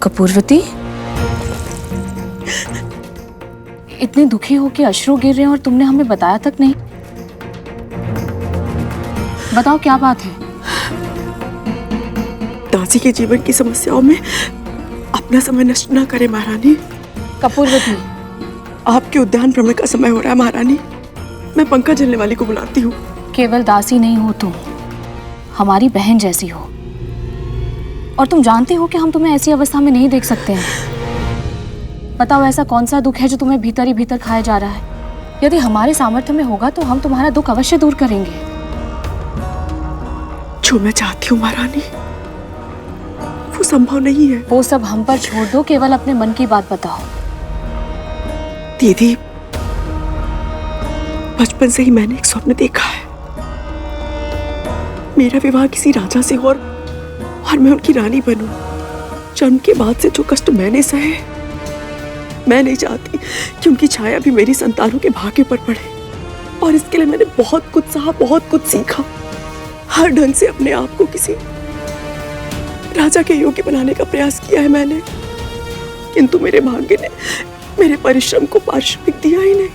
कपूरवती, इतने दुखी हो कि अश्रु गिर रहे हैं और तुमने हमें बताया तक नहीं। बताओ क्या बात है? दासी के जीवन की समस्याओं में अपना समय नष्ट ना करें महारानी। कपूरवती, आपके उद्यान भ्रमण का समय हो रहा है महारानी। मैं पंखा झलने वाली को बुलाती हूँ। केवल दासी नहीं हो तुम, हमारी बहन जैसी हो, और तुम जानती हो कि हम तुम्हें ऐसी अवस्था में नहीं देख सकते हैं। बताओ ऐसा कौन सा दुख है जो तुम्हें भीतर ही भीतर खाया जा रहा है? यदि हमारे सामर्थ्य में होगा तो हम तुम्हारा दुख अवश्य दूर करेंगे। जो मैं चाहती हूँ महारानी वो संभव नहीं है। वो सब हम पर छोड़ दो, केवल अपने मन की बात बताओ। दीदी, बचपन से ही मैंने एक स्वप्न देखा है। मेरा विवाह किसी राजा से और मैं उनकी रानी बनूं। जन्म के बाद से जो कष्ट मैंने सहे, मैं नहीं चाहती कि उनकी छाया भी मेरी संतानों के भाग्य पर पड़े। और इसके लिए मैंने बहुत कुछ सहा, बहुत कुछ सीखा। हर ढंग से अपने आप को किसी राजा के योग्य बनाने का प्रयास किया है मैंने, किंतु मेरे भाग्य ने मेरे परिश्रम को पारिश्रमिक दिया ही नहीं।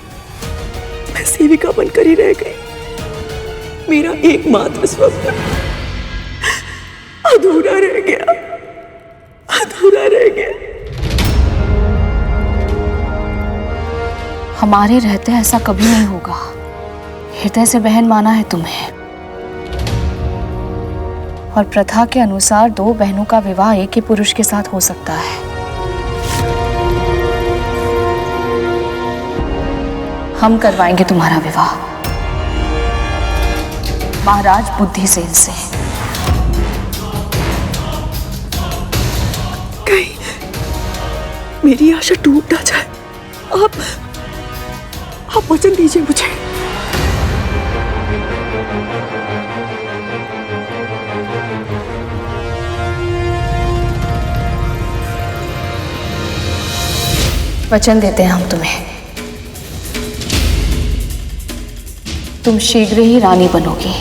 मैं सेविका बनकर ही रह गई। मेरा एकमात्र स्वप्न अधूरा रह गया, अधूरा रह गया। हमारे रहते ऐसा कभी नहीं होगा। हृदय से बहन माना है तुम्हें, और प्रथा के अनुसार दो बहनों का विवाह एक ही पुरुष के साथ हो सकता है। हम करवाएंगे तुम्हारा विवाह महाराज बुद्धिसेन से। कहीं मेरी आशा टूट ना जाए। आप वचन दीजिए मुझे। वचन देते हैं हम तुम्हें, तुम शीघ्र ही रानी बनोगी।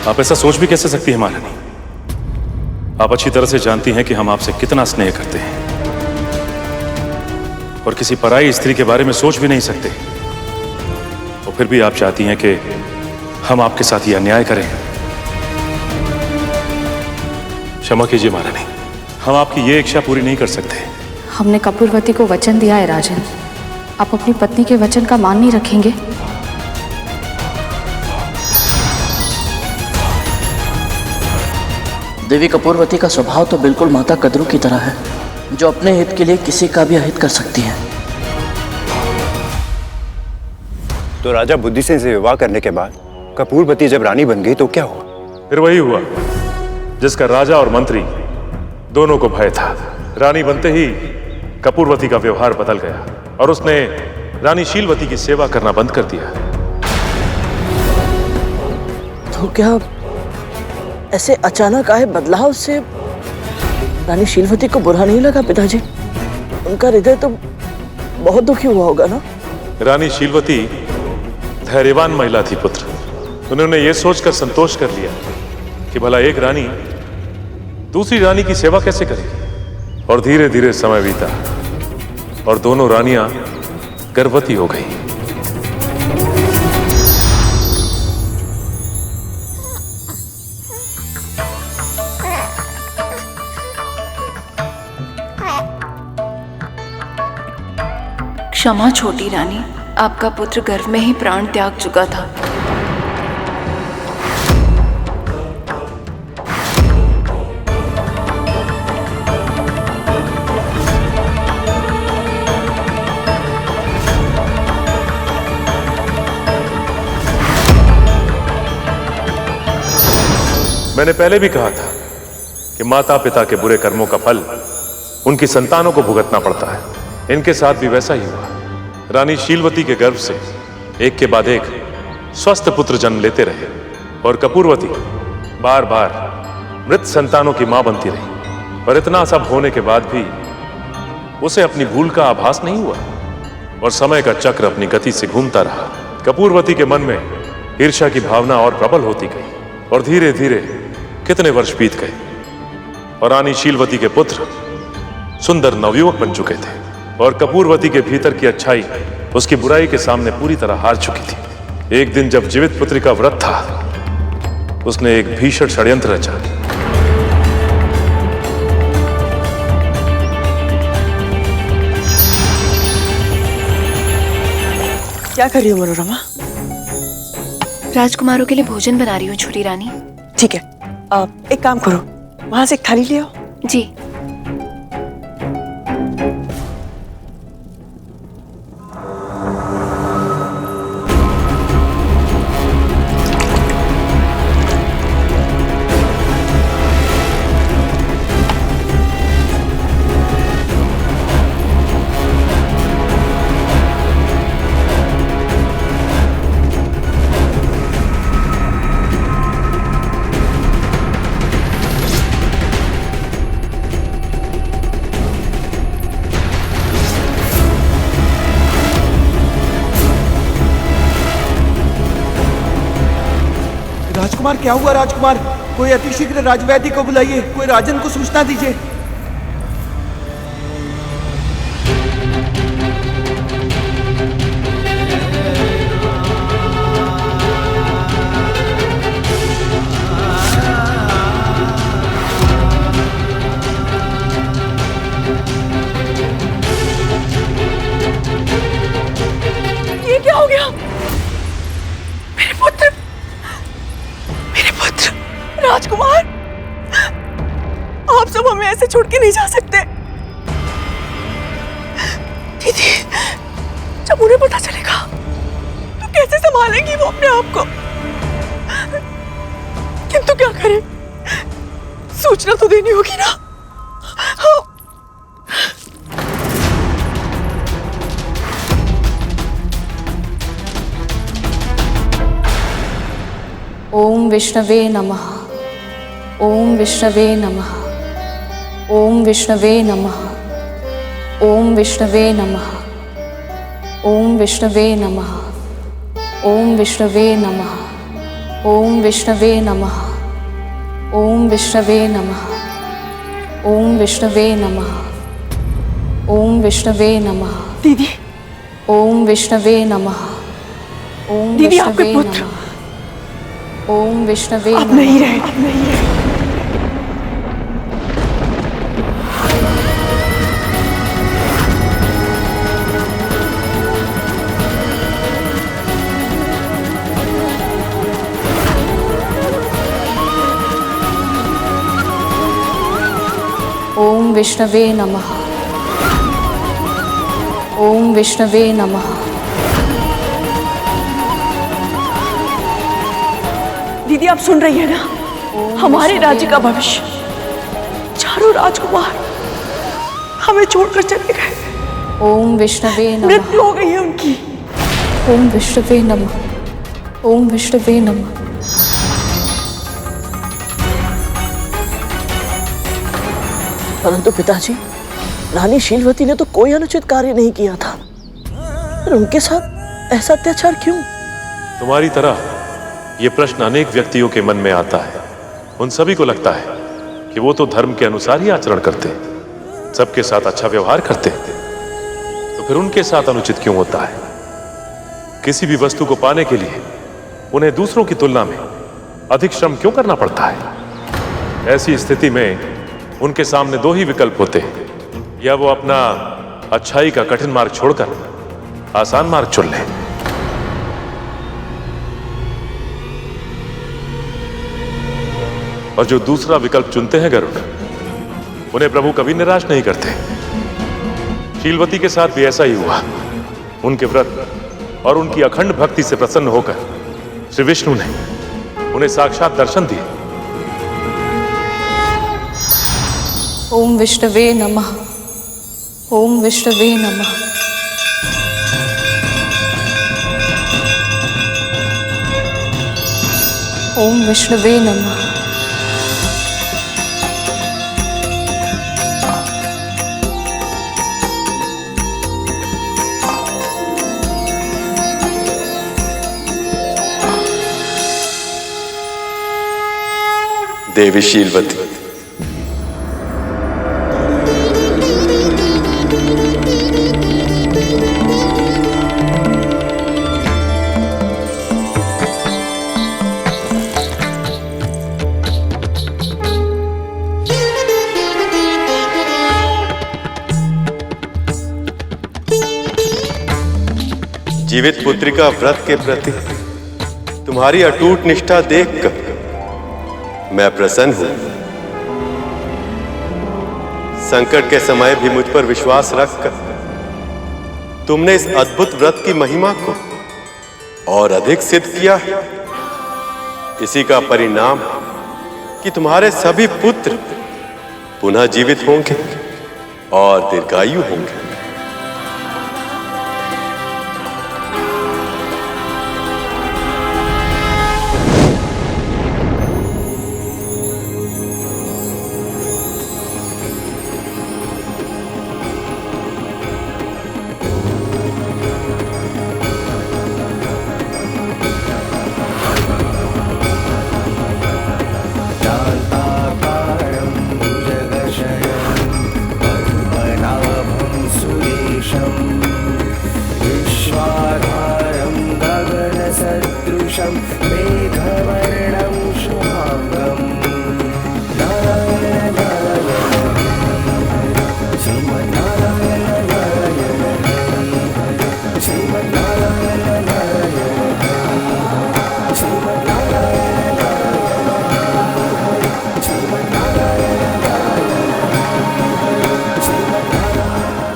आप ऐसा सोच भी कैसे सकती हैं महारानी? आप अच्छी तरह से जानती हैं कि हम आपसे कितना स्नेह करते हैं, और किसी पराई स्त्री के बारे में सोच भी नहीं सकते। और फिर भी आप चाहती हैं कि हम आपके साथ ये अन्याय करें। क्षमा कीजिए महारानी, हम आपकी ये इच्छा पूरी नहीं कर सकते। हमने कपूरवती को वचन दिया है राजन, आप अपनी पत्नी के वचन का मान नहीं रखेंगे? देवी कपूरवती का स्वभाव तो बिल्कुल माता कद्रू की तरह है, जो अपने हित के लिए किसी का भी अहित कर सकती है। तो राजा बुद्धिसेन से विवाह करने के बाद कपूरवती जब रानी बन गई तो क्या हुआ? फिर वही हुआ जिसका राजा और मंत्री दोनों को भय था। रानी बनते ही कपूरवती का व्यवहार बदल गया और उसने रानी शीलवती की सेवा करना बंद कर दिया। तो क्या ऐसे अचानक आए बदलाव से रानी शीलवती को बुरा नहीं लगा पिताजी? उनका हृदय तो बहुत दुखी हुआ होगा ना? रानी शीलवती धैर्यवान महिला थी पुत्र। उन्होंने ये सोचकर संतोष कर लिया कि भला एक रानी दूसरी रानी की सेवा कैसे करेगी। और धीरे धीरे समय बीता और दोनों रानियां गर्भवती हो गई। क्षमा छोटी रानी, आपका पुत्र गर्भ में ही प्राण त्याग चुका था। मैंने पहले भी कहा था कि माता पिता के बुरे कर्मों का फल उनकी संतानों को भुगतना पड़ता है। इनके साथ भी वैसा ही हुआ। रानी शीलवती के गर्भ से एक के बाद एक स्वस्थ पुत्र जन्म लेते रहे और कपूरवती बार बार मृत संतानों की मां बनती रही। पर इतना सब होने के बाद भी उसे अपनी भूल का आभास नहीं हुआ और समय का चक्र अपनी गति से घूमता रहा। कपूरवती के मन में ईर्ष्या की भावना और प्रबल होती गई और धीरे धीरे कितने वर्ष बीत गए और रानी शीलवती के पुत्र सुंदर नवयुवक बन चुके थे और कपूरवती के भीतर की अच्छाई उसकी बुराई के सामने पूरी तरह हार चुकी थी। एक दिन जब जीवित पुत्री का व्रत था, उसने एक भीषण षड्यंत्र रचा। क्या कर रही हो मनोरमा? राजकुमारों के लिए भोजन बना रही हूँ छोटी रानी। ठीक है, एक काम करो, वहां से एक थाली ले आओ। जी। राजकुमार, क्या हुआ राजकुमार? कोई अतिशीघ्र राजवैद्य को बुलाइए, कोई राजन को सूचना दीजिए। ये क्या हो गया? मेरे पुत्र राजकुमार, आप सब हमें ऐसे छोड़ के नहीं जा सकते। दीदी, जब उन्हें पता चलेगा तो कैसे संभालेंगी वो अपने आप को? किंतु क्या करें, सूचना तो देनी होगी ना। ओम विष्णवे नमः। ओम विष्णवे नमः। ओम विष्णवे नमः। ओम विष्णवे नमः। ओम विष्णवे नमः। ओम विष्णवे नमः। ओम विष्णवे नमः। ओम विष्णवे नमः। ओम विष्णवे नमः। ओम विष्णवे नमः। दीदी, ओम विष्णवे नमः। ओम दीदी, आपके विष्णवे पुत्र नमः। ओम विष्णवे आप नहीं रहे, आप नहीं रहे। ओम विष्णवे नमः। ओम विष्णवे नमः। दीदी, आप सुन रही है ना? हमारे राज्य का भविष्य, चारों राजकुमार हमें छोड़कर चले गए। ओम विष्णवे नमः। मृत्यु हो गई है उनकी। ओम विष्णवे नमः। ओम विष्णवे नमः। परंतु पिताजी, रानी शीलवती ने तो कोई अनुचित कार्य नहीं किया था, पर उनके साथ ऐसा अत्याचार क्यों? तुम्हारी तरह ये प्रश्न अनेक व्यक्तियों के मन में आता है। उन सभी को लगता है कि वो तो धर्म के अनुसार ही आचरण करते, सबके साथ अच्छा व्यवहार करते, तो फिर उनके साथ अनुचित क्यों होता है? किसी भी वस्तु को पाने के लिए उन्हें दूसरों की तुलना में अधिक श्रम क्यों करना पड़ता है? ऐसी स्थिति में उनके सामने दो ही विकल्प होते हैं, या वो अपना अच्छाई का कठिन मार्ग छोड़कर आसान मार्ग चुन लें, और जो दूसरा विकल्प चुनते हैं गरुड़, उन्हें प्रभु कभी निराश नहीं करते। शीलवती के साथ भी ऐसा ही हुआ। उनके व्रत और उनकी अखंड भक्ति से प्रसन्न होकर श्री विष्णु ने उन्हें साक्षात दर्शन दिए। ओम विष्णवे नमः। ओम विष्णवे नमः। ओम विष्णुवे नमः। देवी शीलवती, जीवित पुत्रिका व्रत के प्रति तुम्हारी अटूट निष्ठा देखकर मैं प्रसन्न हूं। संकट के समय भी मुझ पर विश्वास रखकर तुमने इस अद्भुत व्रत की महिमा को और अधिक सिद्ध किया है। इसी का परिणाम कि तुम्हारे सभी पुत्र पुनः जीवित होंगे और दीर्घायु होंगे।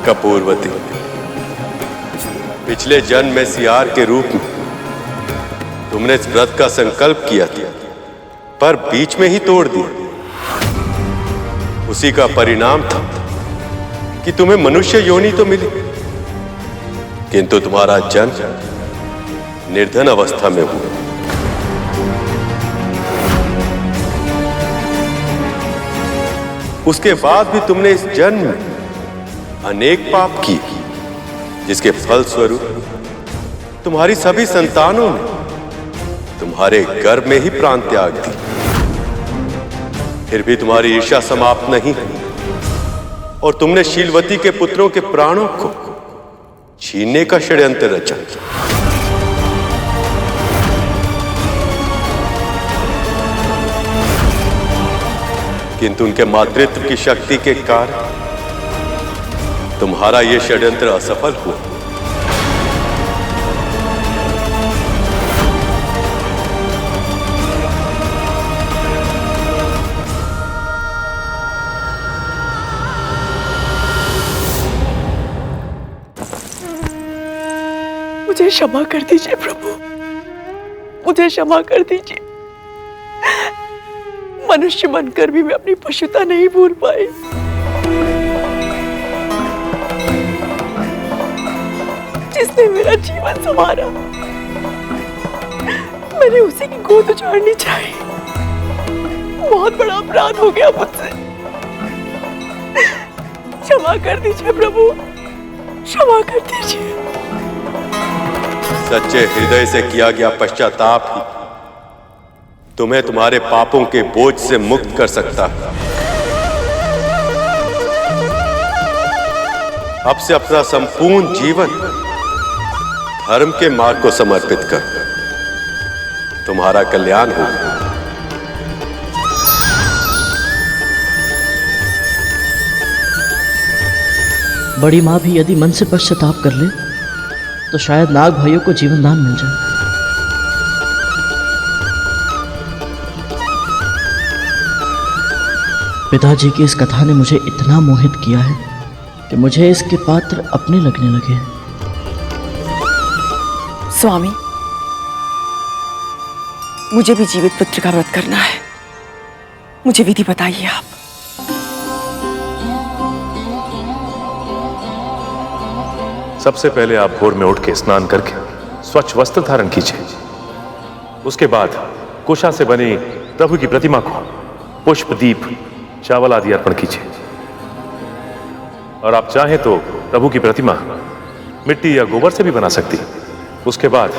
कपूरवती, पिछले जन्म में सियार के रूप में तुमने इस व्रत का संकल्प किया था, पर बीच में ही तोड़ दिया। उसी का परिणाम था कि तुम्हें मनुष्य योनि तो मिली, किंतु तुम्हारा जन्म निर्धन अवस्था में हुआ। उसके बाद भी तुमने इस जन्म में अनेक पाप किए, जिसके फल स्वरूप तुम्हारी सभी संतानों ने तुम्हारे गर्भ में ही प्राण त्याग दी। फिर भी तुम्हारी ईर्ष्या समाप्त नहीं हुई और तुमने शीलवती के पुत्रों के प्राणों को छीनने का षड्यंत्र रचा। किंतु उनके मातृत्व की शक्ति के कारण तुम्हारा यह षड्यंत्र असफल हुआ। मुझे क्षमा कर दीजिए प्रभु, मुझे क्षमा कर दीजिए। मनुष्य बनकर भी मैं अपनी पशुता नहीं भूल पाई। जिसने मेरा जीवन संवारा, मैंने उसी की गोद उजाड़नी चाहिए। बहुत बड़ा अपराध हो गया मुझसे। क्षमा कर दीजिए प्रभु, क्षमा कर दीजिए। सच्चे हृदय से किया गया पश्चाताप ही तुम्हें तुम्हारे पापों के बोझ से मुक्त कर सकता है। अब से अपना संपूर्ण जीवन धर्म के मार्ग को समर्पित कर, तुम्हारा कल्याण होगा। बड़ी माँ भी यदि मन से पश्चाताप कर ले तो शायद नाग भाइयों को जीवन दान मिल जाए। पिताजी की इस कथा ने मुझे इतना मोहित किया है कि मुझे इसके पात्र अपने लगने लगे हैं। स्वामी, मुझे भी जीवित पुत्र का व्रत करना है। मुझे विधि बताइए आप। सबसे पहले आप भोर में उठ के स्नान करके स्वच्छ वस्त्र धारण कीजिए। उसके बाद कुशा से बनी प्रभु की प्रतिमा को पुष्प, दीप, चावल आदि अर्पण कीजिए। और आप चाहें तो प्रभु की प्रतिमा मिट्टी या गोबर से भी बना सकती। उसके बाद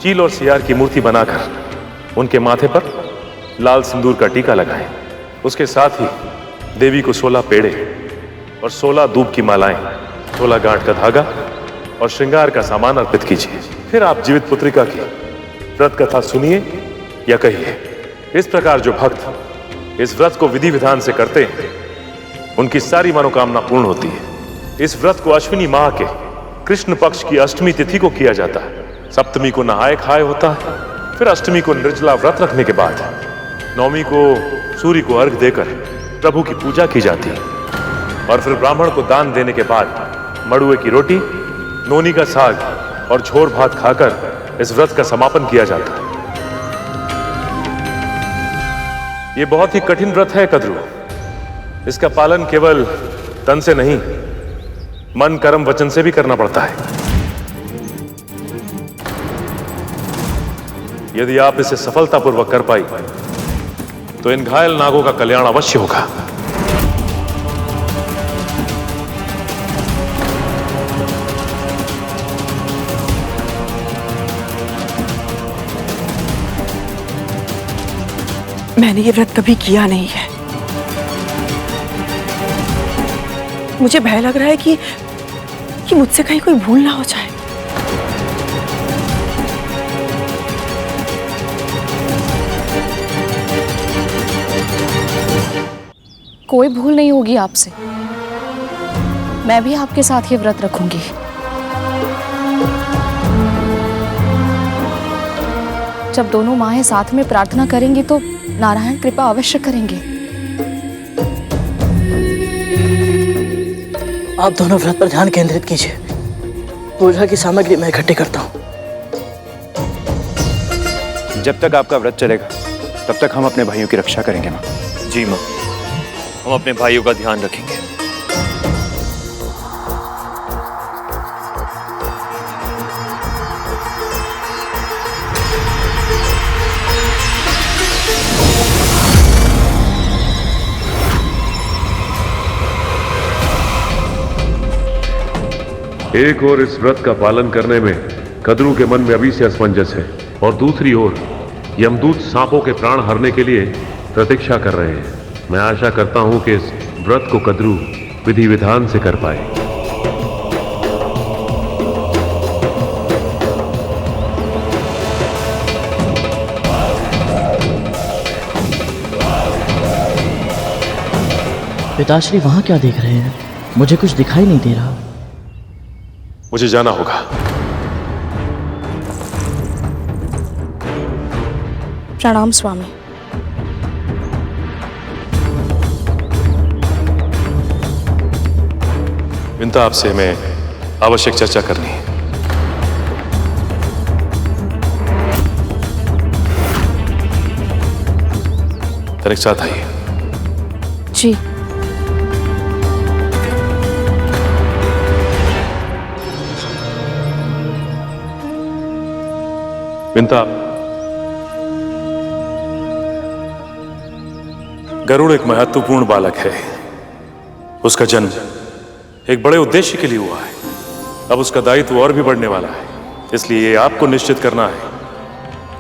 चील और सियार की मूर्ति बनाकर उनके माथे पर लाल सिंदूर का टीका लगाएं। उसके साथ ही देवी को 16 पेड़े और 16 दूब की मालाएं, 16 गांठ का धागा और श्रृंगार का सामान अर्पित कीजिए। फिर आप जीवित पुत्रिका की व्रत कथा सुनिए या कहिए। इस प्रकार जो भक्त इस व्रत को विधि विधान से करते हैं, उनकी सारी मनोकामना पूर्ण होती है। इस व्रत को अश्विनी माह के कृष्ण पक्ष की अष्टमी तिथि को किया जाता है। सप्तमी को नहाय खाए होता है। फिर अष्टमी को निर्जला व्रत रखने के बाद नवमी को सूर्य को अर्घ देकर प्रभु की पूजा की जाती है। और फिर ब्राह्मण को दान देने के बाद मड़ुए की रोटी, नोनी का साग और झोर भात खाकर इस व्रत का समापन किया जाता है। यह बहुत ही कठिन व्रत है कद्रू। इसका पालन केवल तन से नहीं, मन, कर्म, वचन से भी करना पड़ता है। यदि आप इसे सफलतापूर्वक कर पाई तो इन घायल नागों का कल्याण अवश्य होगा। मैंने ये व्रत कभी किया नहीं है। मुझे भय लग रहा है कि मुझसे कहीं कोई भूल ना हो जाए। कोई भूल नहीं होगी आपसे। मैं भी आपके साथ ये व्रत रखूंगी। जब दोनों माहें साथ में प्रार्थना करेंगी तो नारायण कृपा अवश्य करेंगे। आप दोनों व्रत पर ध्यान केंद्रित कीजिए। पूजा की सामग्री मैं इकट्ठी करता हूँ। जब तक आपका व्रत चलेगा तब तक हम अपने भाइयों की रक्षा करेंगे माँ। जी माँ, हम अपने भाइयों का ध्यान रखेंगे। एक और इस व्रत का पालन करने में कद्रू के मन में अभी से असमंजस है, और दूसरी ओर यमदूत सांपों के प्राण हरने के लिए प्रतीक्षा कर रहे हैं। मैं आशा करता हूं कि इस व्रत को कद्रू विधि विधान से कर पाए। पिताश्री वहां क्या देख रहे हैं? मुझे कुछ दिखाई नहीं दे रहा। मुझे जाना होगा। प्रणाम स्वामी। विंता, आपसे मैं आवश्यक चर्चा करनी है। तनिक साथ आइए। जी। विंता, गरुड़ एक महत्वपूर्ण बालक है। उसका जन्म एक बड़े उद्देश्य के लिए हुआ है। अब उसका दायित्व और भी बढ़ने वाला है। इसलिए आपको निश्चित करना है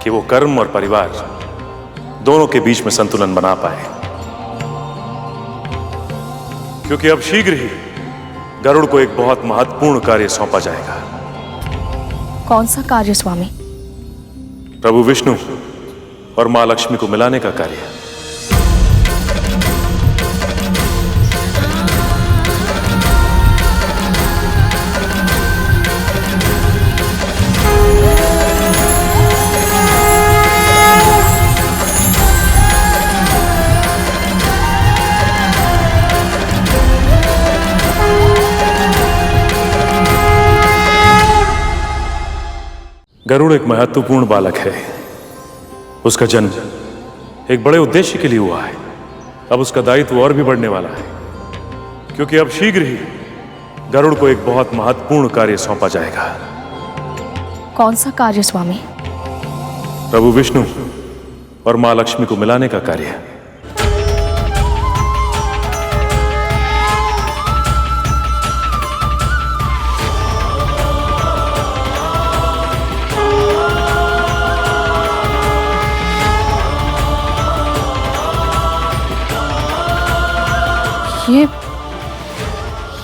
कि वो कर्म और परिवार दोनों के बीच में संतुलन बना पाए, क्योंकि अब शीघ्र ही गरुड़ को एक बहुत महत्वपूर्ण कार्य सौंपा जाएगा। कौन सा कार्य स्वामी? प्रभु विष्णु और मां लक्ष्मी को मिलाने का कार्य। गरुड़ एक महत्वपूर्ण बालक है। उसका जन्म एक बड़े उद्देश्य के लिए हुआ है। अब उसका दायित्व और भी बढ़ने वाला है, क्योंकि अब शीघ्र ही गरुड़ को एक बहुत महत्वपूर्ण कार्य सौंपा जाएगा। कौन सा कार्य स्वामी? प्रभु विष्णु और मां लक्ष्मी को मिलाने का कार्य है।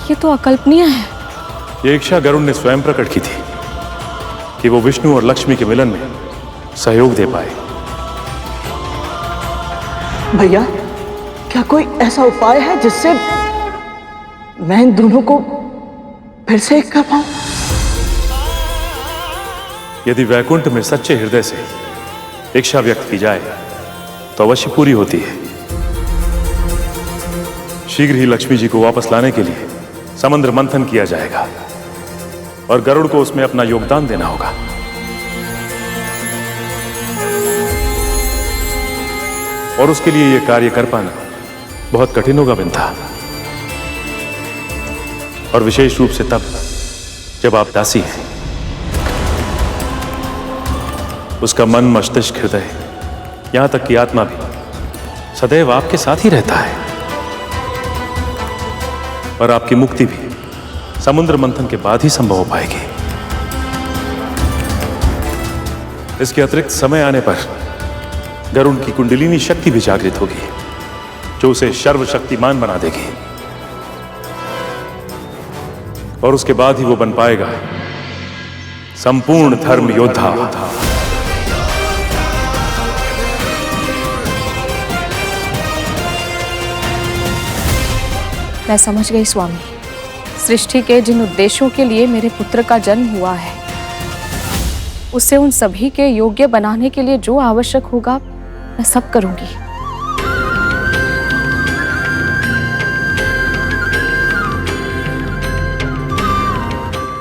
ये तो अकल्पनीय है। ये इच्छा गरुड़ ने स्वयं प्रकट की थी कि वो विष्णु और लक्ष्मी के मिलन में सहयोग दे पाए। भैया, क्या कोई ऐसा उपाय है जिससे मैं इन दोनों को फिर से एक कर पाऊं? यदि वैकुंठ में सच्चे हृदय से इच्छा व्यक्त की जाए तो अवश्य पूरी होती है। शीघ्र ही लक्ष्मी जी को वापस लाने के लिए समुद्र मंथन किया जाएगा और गरुड़ को उसमें अपना योगदान देना होगा। और उसके लिए यह कार्य कर पाना बहुत कठिन होगा विंता, और विशेष रूप से तब जब आप दासी हैं। उसका मन, मस्तिष्क, हृदय, यहां तक कि आत्मा भी सदैव आपके साथ ही रहता है। और आपकी मुक्ति भी समुद्र मंथन के बाद ही संभव हो पाएगी। इसके अतिरिक्त समय आने पर गरुड़ की कुंडलिनी शक्ति भी जागृत होगी, जो उसे सर्वशक्तिमान बना देगी। और उसके बाद ही वो बन पाएगा संपूर्ण धर्म योद्धा। मैं समझ गई स्वामी। सृष्टि के जिन उद्देश्यों के लिए मेरे पुत्र का जन्म हुआ है, उसे उन सभी के योग्य बनाने के लिए जो आवश्यक होगा मैं सब करूंगी।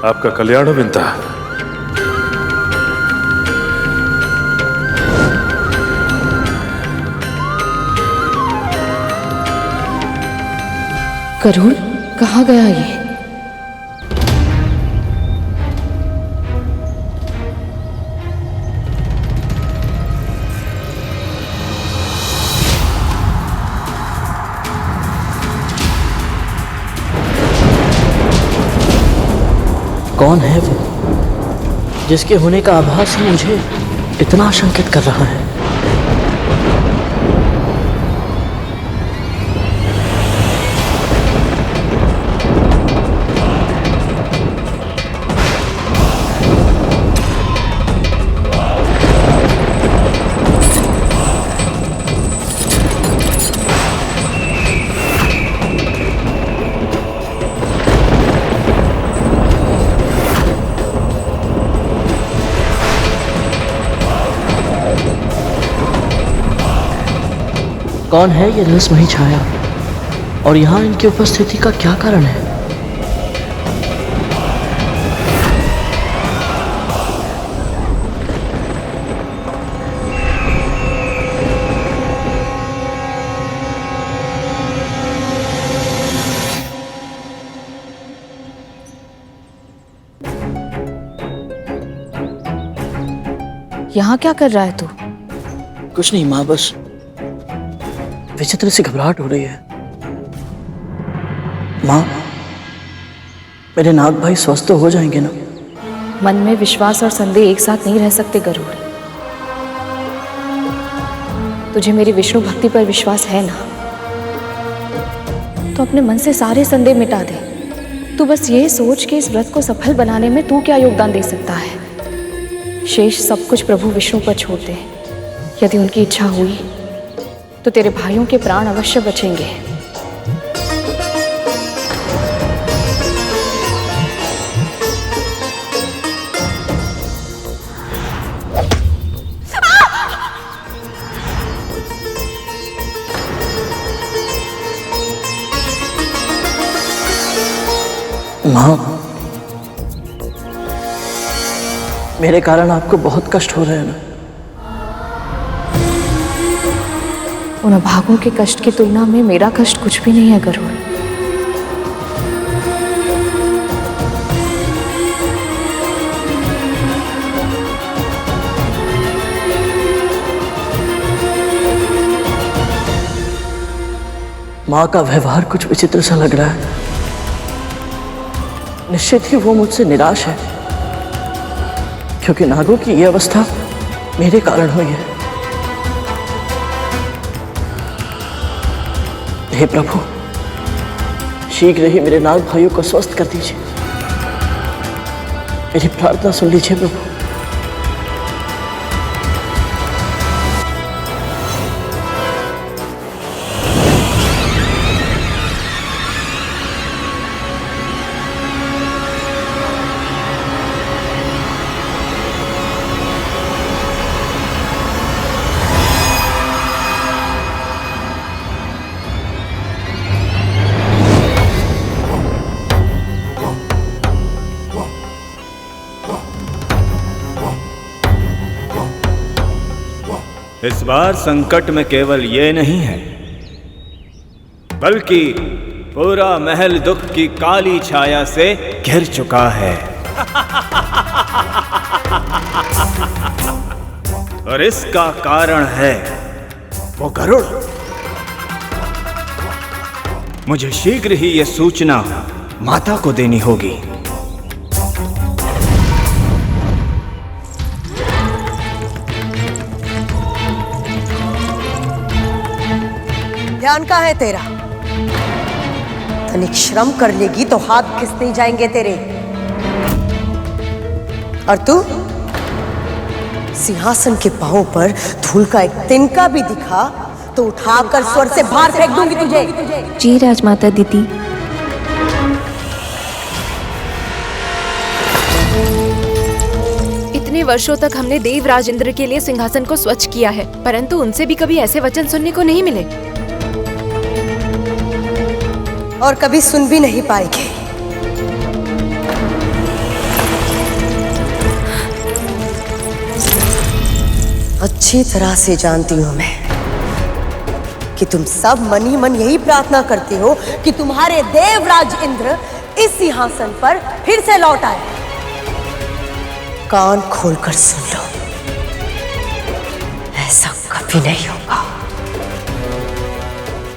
आपका कल्याण हो विंता। गरुड़ कहाँ गया ये? कौन है वो जिसके होने का आभास ही मुझे इतना आशंकित कर रहा है? कौन है ये रहस्यमयी छाया और यहाँ इनकी उपस्थिति का क्या कारण है? यहाँ क्या कर रहा है तू? कुछ नहीं माँ, बस विचित्र सी घबराहट हो रही है। माँ, मेरे नाग भाई स्वस्थ तो हो जाएंगे ना? मन में विश्वास और संदेह एक साथ नहीं रह सकते गरुड़। तुझे मेरी विष्णु भक्ति पर विश्वास है ना, तो अपने मन से सारे संदेह मिटा दे। तू बस ये सोच कि इस व्रत को सफल बनाने में तू क्या योगदान दे सकता है। शेष सब कुछ प्रभु विष्णु पर छोड़ दे। यदि उनकी इच्छा हुई तो तेरे भाइयों के प्राण अवश्य बचेंगे। माँ, मेरे कारण आपको बहुत कष्ट हो रहे हैं ना? उन अभागों के कष्ट की तुलना में मेरा कष्ट कुछ भी नहीं है गरुड़। माँ का व्यवहार कुछ विचित्र सा लग रहा है। निश्चित ही वो मुझसे निराश है, क्योंकि नागों की ये अवस्था मेरे कारण हुई है। हे प्रभु, शीघ्र ही मेरे नाग भाइयों को स्वस्थ कर दीजिए। मेरी प्रार्थना सुन लीजिए प्रभु। इस बार संकट में केवल ये नहीं है, बल्कि पूरा महल दुख की काली छाया से घिर चुका है। और इसका कारण है वो गरुड़। मुझे शीघ्र ही ये सूचना माता को देनी होगी। ध्यान का है तेरा? तनिक श्रम कर लेगी तो हाथ घिस नहीं जाएंगे तेरे। और तू सिंहासन के पांव पर धूल का एक तिनका भी दिखा तो उठाकर स्वर से बाहर फेंक दूंगी तुझे। जी राजमाता दीदी। इतने वर्षों तक हमने देवराज इंद्र के लिए सिंहासन को स्वच्छ किया है, परंतु उनसे भी कभी ऐसे वचन सुनने को नहीं मिले और कभी सुन भी नहीं पाएंगे। अच्छी तरह से जानती हूं मैं कि तुम सब मन ही मन यही प्रार्थना करते हो कि तुम्हारे देवराज इंद्र इस सिंहासन पर फिर से लौट आए। कान खोलकर सुन लो, ऐसा कभी नहीं होगा।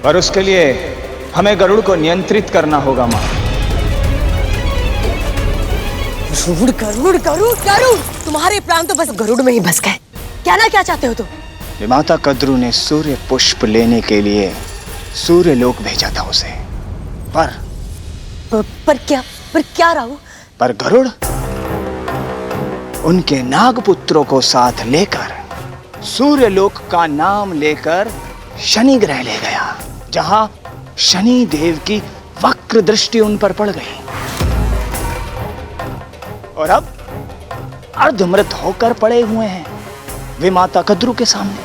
पर उसके लिए हमें गरुड़ को नियंत्रित करना होगा माँ। गरुड़ गरुड़ गरुड़ गरुड़, तुम्हारे प्राण तो बस गरुड़ में ही बस गए। कहना क्या चाहते हो तुम? विमाता कद्रू ने सूर्य पुष्प लेने के लिए सूर्य लोक भेजा था उसे, पर क्या राहु? पर गरुड़ उनके नागपुत्रों को साथ लेकर सूर्य लोक का नाम लेकर शनि ग्रह ले गया, जहां शनि देव की वक्र दृष्टि उन पर पड़ गई और अब अर्धमृत होकर पड़े हुए हैं विमाता कद्रू के सामने।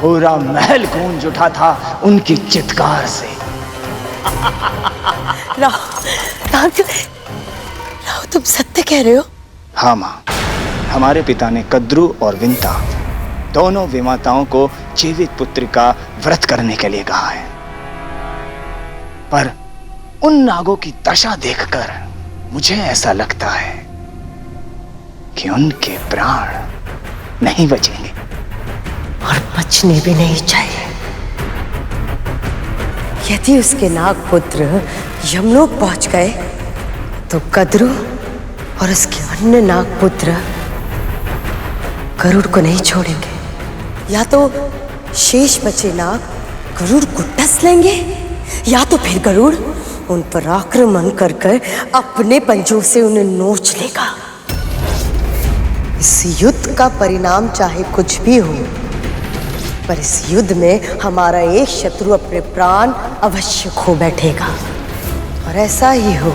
पूरा महल गूंज उठा था उनकी चित्कार से। राहु, तुम सत्य कह रहे हो? हाँ माँ, हमारे पिता ने कद्रू और विंता दोनों विमाताओं को जीवित पुत्र का व्रत करने के लिए कहा है, पर उन नागों की दशा देखकर मुझे ऐसा लगता है कि उनके प्राण नहीं बचेंगे और बचने भी नहीं चाहिए। यदि उसके नागपुत्र यमलोक पहुंच गए तो कद्रू और उसके अन्य नागपुत्र गरुड़ को नहीं छोड़ेंगे। या तो शेष बचे नाग गरुड़ को डस लेंगे, या तो फिर गरुड़ उन पर आक्रमण कर अपने पंजों से उन्हें नोच लेगा। इस युद्ध का परिणाम चाहे कुछ भी हो, पर इस युद्ध में हमारा एक शत्रु अपने प्राण अवश्य खो बैठेगा। और ऐसा ही हो,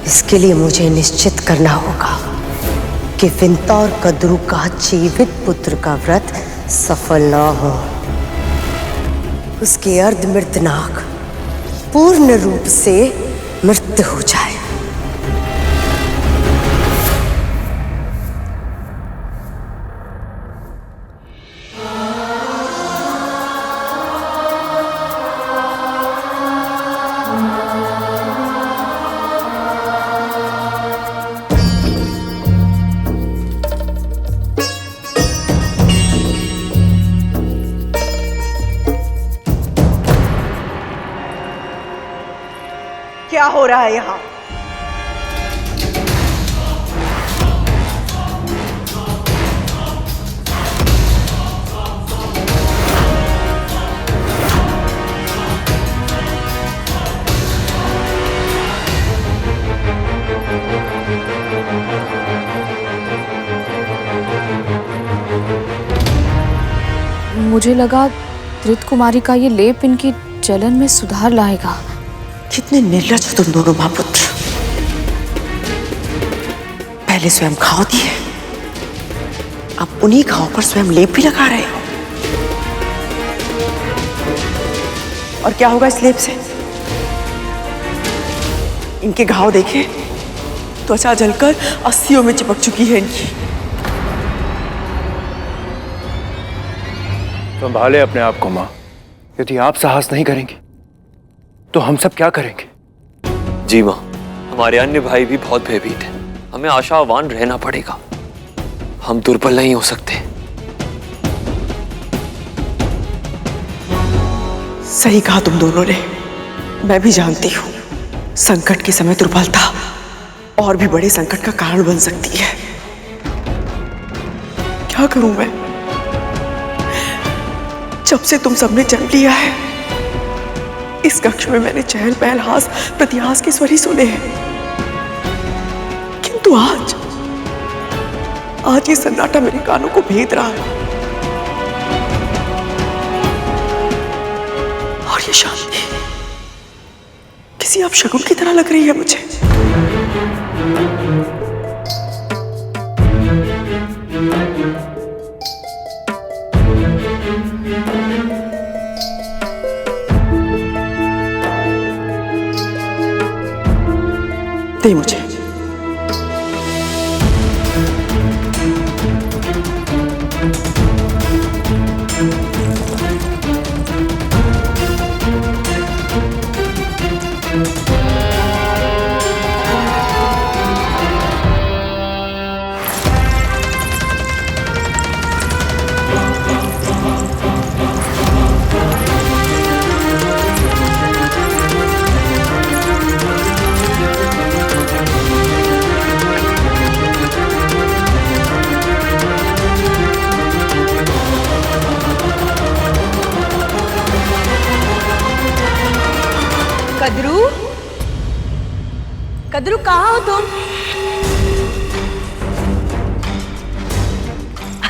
इसके लिए मुझे निश्चित करना होगा कि विंता और कद्रू का जीवित पुत्र का व्रत सफल ना हो। उसके अर्धमृत नाग पूर्ण रूप से मृत हो जाए। हो रहा है यहाँ? मुझे लगा धृत कुमारी का ये लेप इनकी जलन में सुधार लाएगा। कितने निर्लज हो तुम दोनों महापुत्र। पहले स्वयं घाव दिए, अब उन्हीं घाव पर स्वयं लेप भी लगा रहे हो। और क्या होगा इस लेप से? इनके घाव देखे, त्वचा जलकर अस्थियों में चिपक चुकी है इनकी। संभाले अपने आप को माँ। यदि आप साहस नहीं करेंगे तो हम सब क्या करेंगे? जी माँ, हमारे अन्य भाई भी बहुत भयभीत हैं। हमें आशावान रहना पड़ेगा। हम दुर्बल नहीं हो सकते। सही कहा तुम दोनों ने। मैं भी जानती हूँ संकट के समय दुर्बलता और भी बड़े संकट का कारण बन सकती है। क्या करूं मैं? जब से तुम सबने जन्म लिया है, इस कक्ष में मैंने चहल पहल, हास प्रतिहास के स्वर ही सुने हैं। किंतु आज ये सन्नाटा मेरे कानों को भेद रहा है। और ये शांति किसी अपशगुन की तरह लग रही है मुझे। दे मुझे। कद्रू, कद्रू कहाँ हो तुम?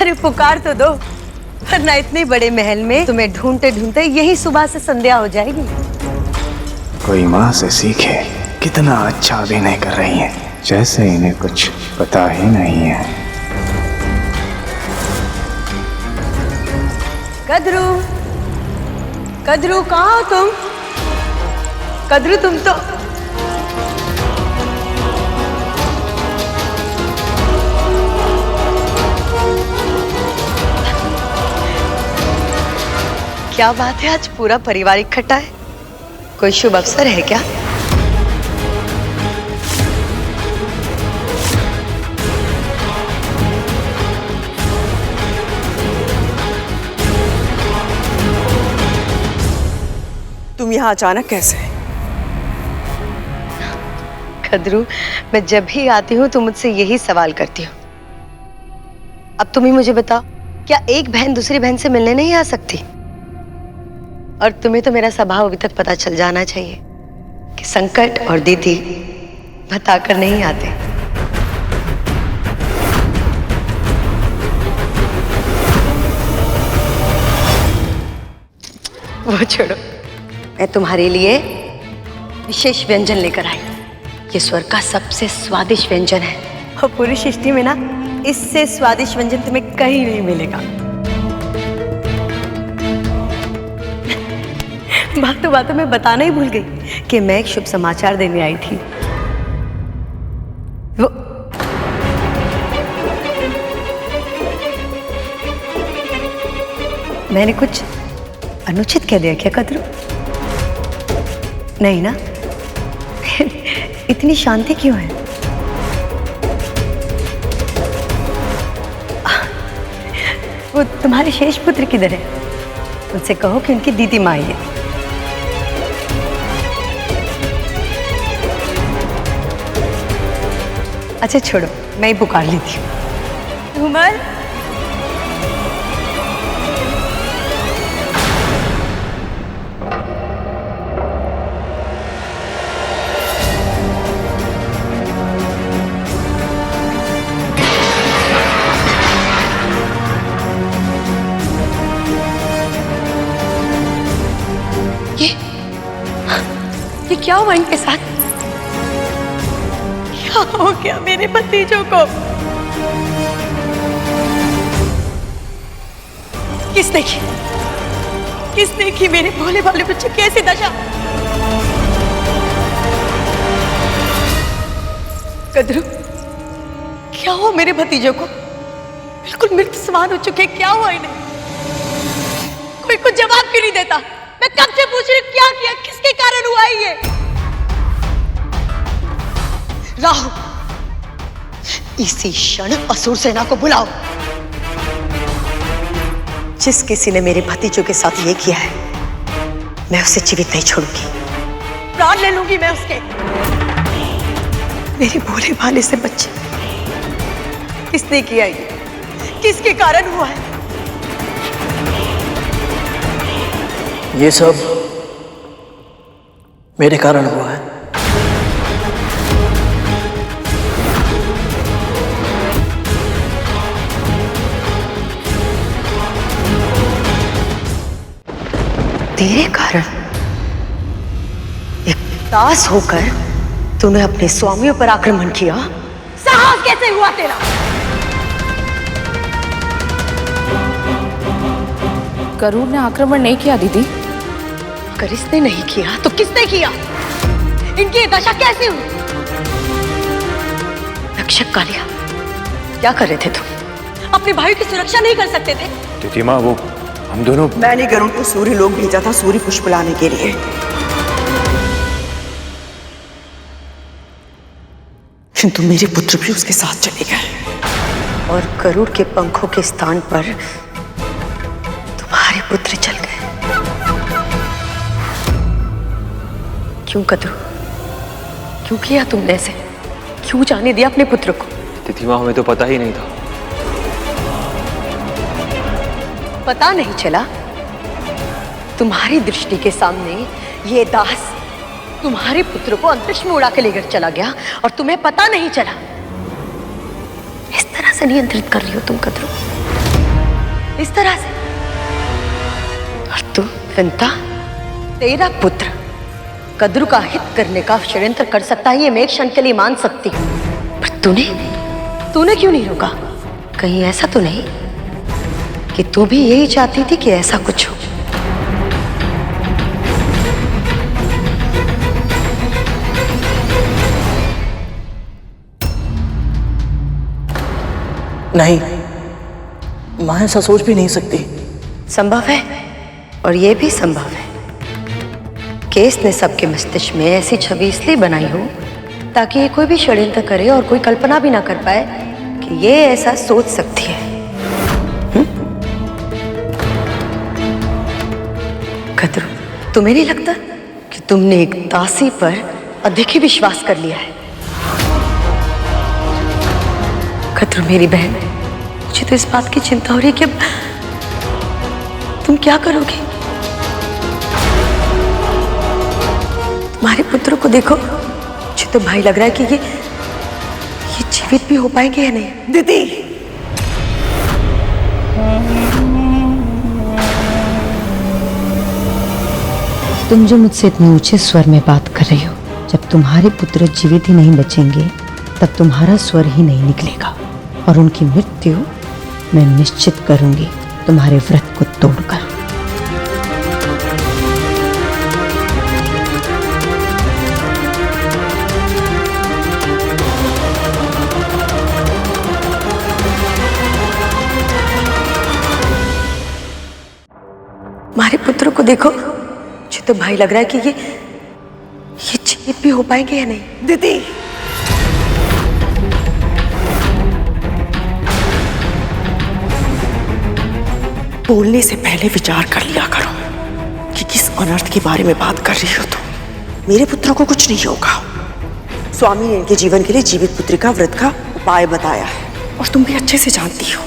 अरे पुकार तो दो, वरना इतने बड़े महल में तुम्हें ढूंढते ढूंढते यही सुबह से संध्या हो जाएगी। कोई माँ से सीखे, कितना अच्छा अभिनय कर रही हैं, जैसे इन्हें कुछ पता ही नहीं है। कद्रू, कद्रू कहाँ हो तुम? कद्रू तुम तो क्या बात है, आज पूरा परिवार इकट्ठा है। कोई शुभ अवसर है क्या? तुम यहाँ अचानक कैसे? कद्रू, मैं जब भी आती हूँ तुम मुझसे यही सवाल करती हो। अब तुम ही मुझे बताओ, क्या एक बहन दूसरी बहन से मिलने नहीं आ सकती? और तुम्हें तो मेरा स्वभाव अभी तक पता चल जाना चाहिए कि संकट और दीदी बताकर नहीं आते। वो छोड़ो, मैं तुम्हारे लिए विशेष व्यंजन लेकर आई। ये स्वर्ग का सबसे स्वादिष्ट व्यंजन है और पूरी सृष्टि में ना इससे स्वादिष्ट व्यंजन तुम्हें कहीं नहीं मिलेगा। बातों बातों में बताना ही भूल गई कि मैं एक शुभ समाचार देने आई थी। वो मैंने कुछ अनुचित कह दिया क्या कद्रू? नहीं ना? इतनी शांति क्यों है? वो तुम्हारे शेष पुत्र किधर है? उनसे कहो कि उनकी दीदी माँ आई है। अच्छा छोड़ो, मैं ही पुकार लेती हूँ। उमर, ये क्या हुआ इनके साथ? क्या हो गया मेरे भतीजों को? किसने की? किसने की मेरे भोले भाले बच्चे की ऐसी दशा? कद्रू, क्या हुआ मेरे भतीजों को? बिल्कुल मृत समान हो चुके, क्या हुआ इन्हें? कोई कुछ जवाब क्यों नहीं देता? मैं कब से पूछ रही हूँ, क्या किया, किसके कारण हुआ ये? राहु, इसी क्षण असुर सेना को बुलाओ। जिस किसी ने मेरे भतीजों के साथ ये किया है, मैं उसे जीवित नहीं छोड़ूंगी, प्राण ले लूंगी मैं उसके। मेरे भोले भाले से बच्चे, किसने किया ये? किसके कारण हुआ है? ये सब मेरे कारण हुआ है। तेरे कारण? एक दास होकर तूने अपने स्वामियों पर आक्रमण किया? साहस कैसे हुआ तेरा? गरुड़ ने आक्रमण नहीं किया दीदी। अगर इसने नहीं किया तो किसने किया? इनकी ये दशा कैसे हुई? रक्षक कालिया, क्या कर रहे थे तुम? अपने भाई की सुरक्षा नहीं कर सकते थे? तिथि माँ, वो हम दोनों। मैंने गरुड़ को सूर्य लोक भेजा था सूर्य पुष्प लाने के लिए। किंतु मेरे पुत्र भी उसके साथ चले गए और गरुड़ के पंखों के स्थान पर तुम्हारे पुत्र चल गए। क्यों कद्रू? क्यों किया तुमने ऐसे? क्यों जाने दिया अपने पुत्र को? तिथि माँ, हमें तो पता ही नहीं था। पता नहीं चला? तुम्हारी दृष्टि के सामने ये दास तुम्हारे पुत्र को अंतरिक्ष में उड़ा के लेकर चला गया और तुम्हें पता नहीं चला? इस तरह से नियंत्रित कर रही हो तुम कद्रू, इस तरह से? और तू विंता, तेरा पुत्र कद्रू का हित करने का षड्यंत्र कर सकता है, ये मैं एक क्षण के लिए मान सकती हूँ, पर तूने क्यों नहीं रोका? कहीं ऐसा तो नहीं कि तू भी यही चाहती थी कि ऐसा कुछ हो? नहीं, मां ऐसा सोच भी नहीं सकती। संभव है, और यह भी संभव है कि इसने सबके मस्तिष्क में ऐसी छवि इसलिए बनाई हो ताकि ये कोई भी षड्यंत्र करे और कोई कल्पना भी ना कर पाए कि ये ऐसा सोच सकती है। कद्रू, तुम्हें नहीं लगता कि तुमने एक दासी पर अधिक ही विश्वास कर लिया है? कद्रू मेरी बहन, मुझे तो इस बात की चिंता हो रही है कि अब तुम क्या करोगी? तुम्हारे पुत्र को देखो, मुझे तो भाई लग रहा है कि ये जीवित भी हो पाएंगे या नहीं। दीदी, तुम जो मुझसे इतने ऊंचे स्वर में बात कर रही हो, जब तुम्हारे पुत्र जीवित ही नहीं बचेंगे तब तुम्हारा स्वर ही नहीं निकलेगा और उनकी मृत्यु मैं निश्चित करूंगी तुम्हारे व्रत को तोड़कर। हमारे पुत्र को देखो, मुझे तो भाई लग रहा है कि ये जीवित भी हो पाएंगे या नहीं। दीदी, बोलने से पहले विचार कर लिया करो कि किस अनर्थ के बारे में बात कर रही हो तुम। मेरे पुत्र को कुछ नहीं होगा, स्वामी ने इनके जीवन के लिए जीवित पुत्रिका व्रत का उपाय बताया है और तुम भी अच्छे से जानती हो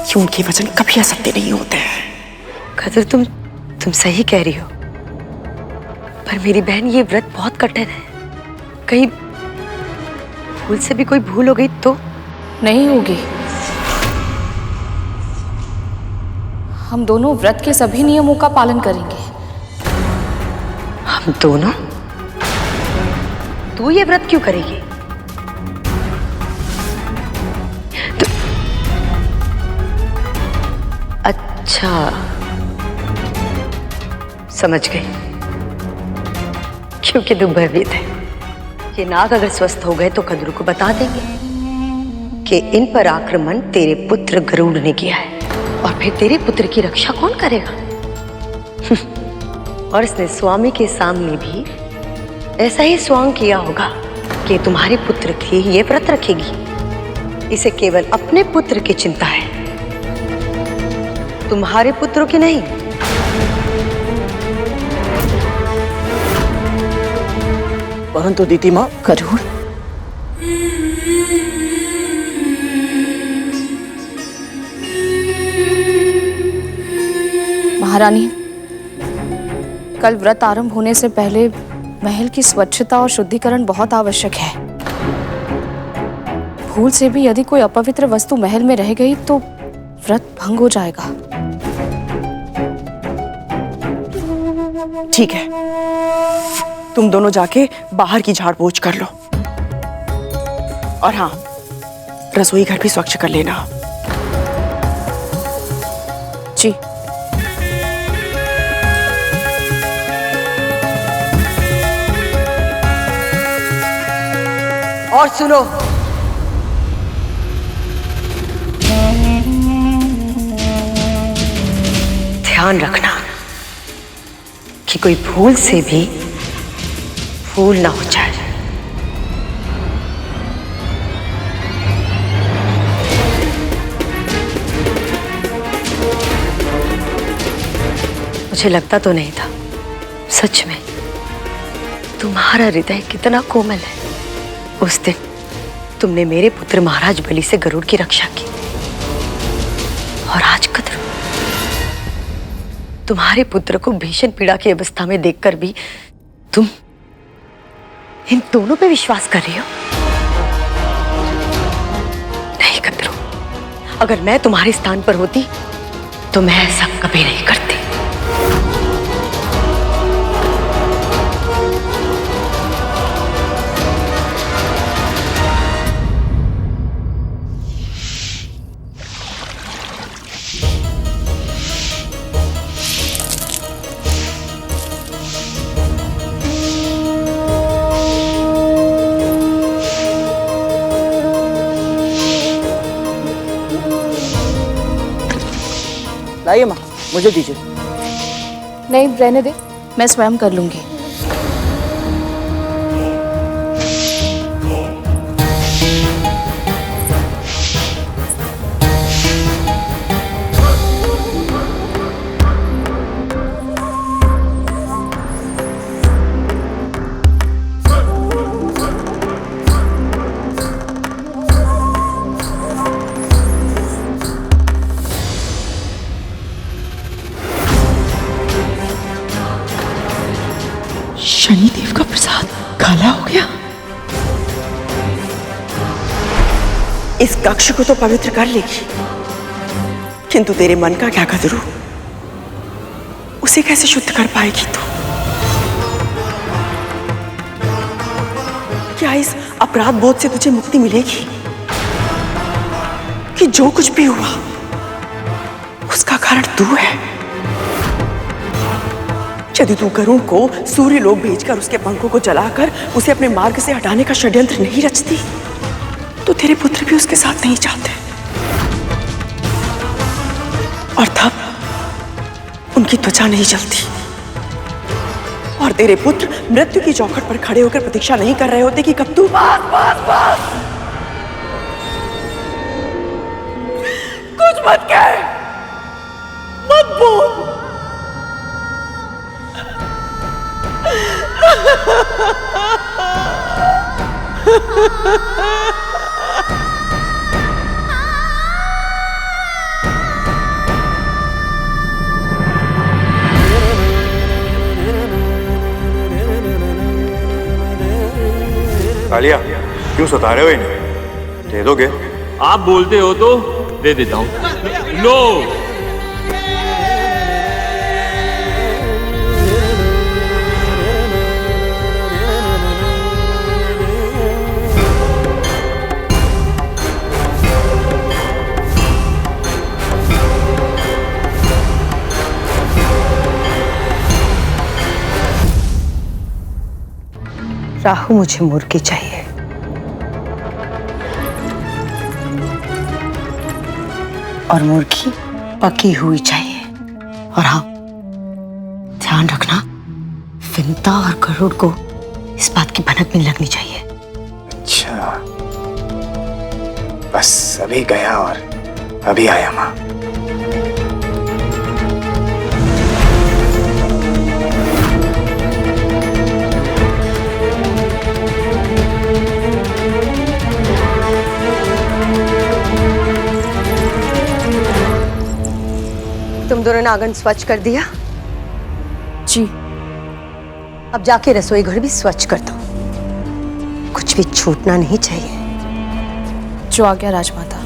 कि उनके वचन कभी असत्य नहीं होते हैं। कदर, तुम सही कह रही हो, पर मेरी बहन ये व्रत बहुत कठिन है। कहीं भूल से भी कोई भूल हो गई तो? नहीं होगी। हम दोनों व्रत के सभी नियमों का पालन करेंगे। हम दोनों? तू ये व्रत क्यों करेगी? अच्छा, समझ गई। क्योंकि तुम भयभीत है। ये नाग अगर स्वस्थ हो गए तो कद्रू को बता देंगे कि इन पर आक्रमण तेरे पुत्र गरुड़ ने किया है, और फिर तेरे पुत्र की रक्षा कौन करेगा? और इसने स्वामी के सामने भी ऐसा ही स्वांग किया होगा कि तुम्हारे पुत्र की ये व्रत रखेगी। इसे केवल अपने पुत्र की चिंता है, तुम्हारे पुत्रों की नहीं। परंतु दीदी माँ, गरुड़, महारानी, कल व्रत आरंभ होने से पहले महल की स्वच्छता और शुद्धिकरण बहुत आवश्यक है। भूल से भी यदि कोई अपवित्र वस्तु महल में रह गई तो व्रत भंग हो जाएगा। ठीक है, तुम दोनों जाके बाहर की झाड़ पोंछ कर लो, और हाँ, रसोई घर भी स्वच्छ कर लेना। जी। और सुनो, ध्यान रखना कि कोई भूल से भी भूल ना हो जाए। मुझे लगता तो नहीं था, सच में तुम्हारा हृदय कितना कोमल है। उस दिन तुमने मेरे पुत्र महाराज बलि से गरुड़ की रक्षा की, और आज कद्रू, तुम्हारे पुत्र को भीषण पीड़ा की अवस्था में देखकर भी तुम इन दोनों पे विश्वास कर रही हो? नहीं कद्रू, अगर मैं तुम्हारे स्थान पर होती तो मैं ऐसा कभी नहीं करती। लाइए माँ, मुझे दीजिए। नहीं, रहने दे, मैं स्वयं कर लूंगी। शनिदेव का प्रसाद काला हो गया। इस कक्ष को तो पवित्र कर लेगी, किंतु तेरे मन का क्या कदरू? उसे कैसे शुद्ध कर पाएगी तू? क्या इस अपराध बोध से तुझे मुक्ति मिलेगी कि जो कुछ भी हुआ उसका कारण तू है? यदि तू गरुड़ को सूर्य लोक भेजकर उसके पंखों को जलाकर उसे अपने मार्ग से हटाने का षड्यंत्र नहीं रचती, तो तेरे पुत्र भी उसके साथ नहीं जाते, और तब उनकी त्वचा नहीं जलती, और तेरे पुत्र मृत्यु की चौखट पर खड़े होकर प्रतीक्षा नहीं कर रहे होते कि कब तू बस बस बस कुछ मत कह, मत बोल। कालिया, क्यों सता रहे हो इन्हें? दे दोगे? आप बोलते हो तो दे देता हूं। लो। राहु, मुझे मुर्गी चाहिए। और मुर्गी पकी हुई चाहिए। और हाँ, ध्यान रखना, विंता और गरुड़ को इस बात की भनक नहीं लगनी चाहिए। अच्छा, बस अभी गया और अभी आया माँ। तुम दोनों ने आंगन स्वच्छ कर दिया? जी। अब जाके रसोई घर भी स्वच्छ कर दो, कुछ भी छूटना नहीं चाहिए। जो आ गया राजमाता।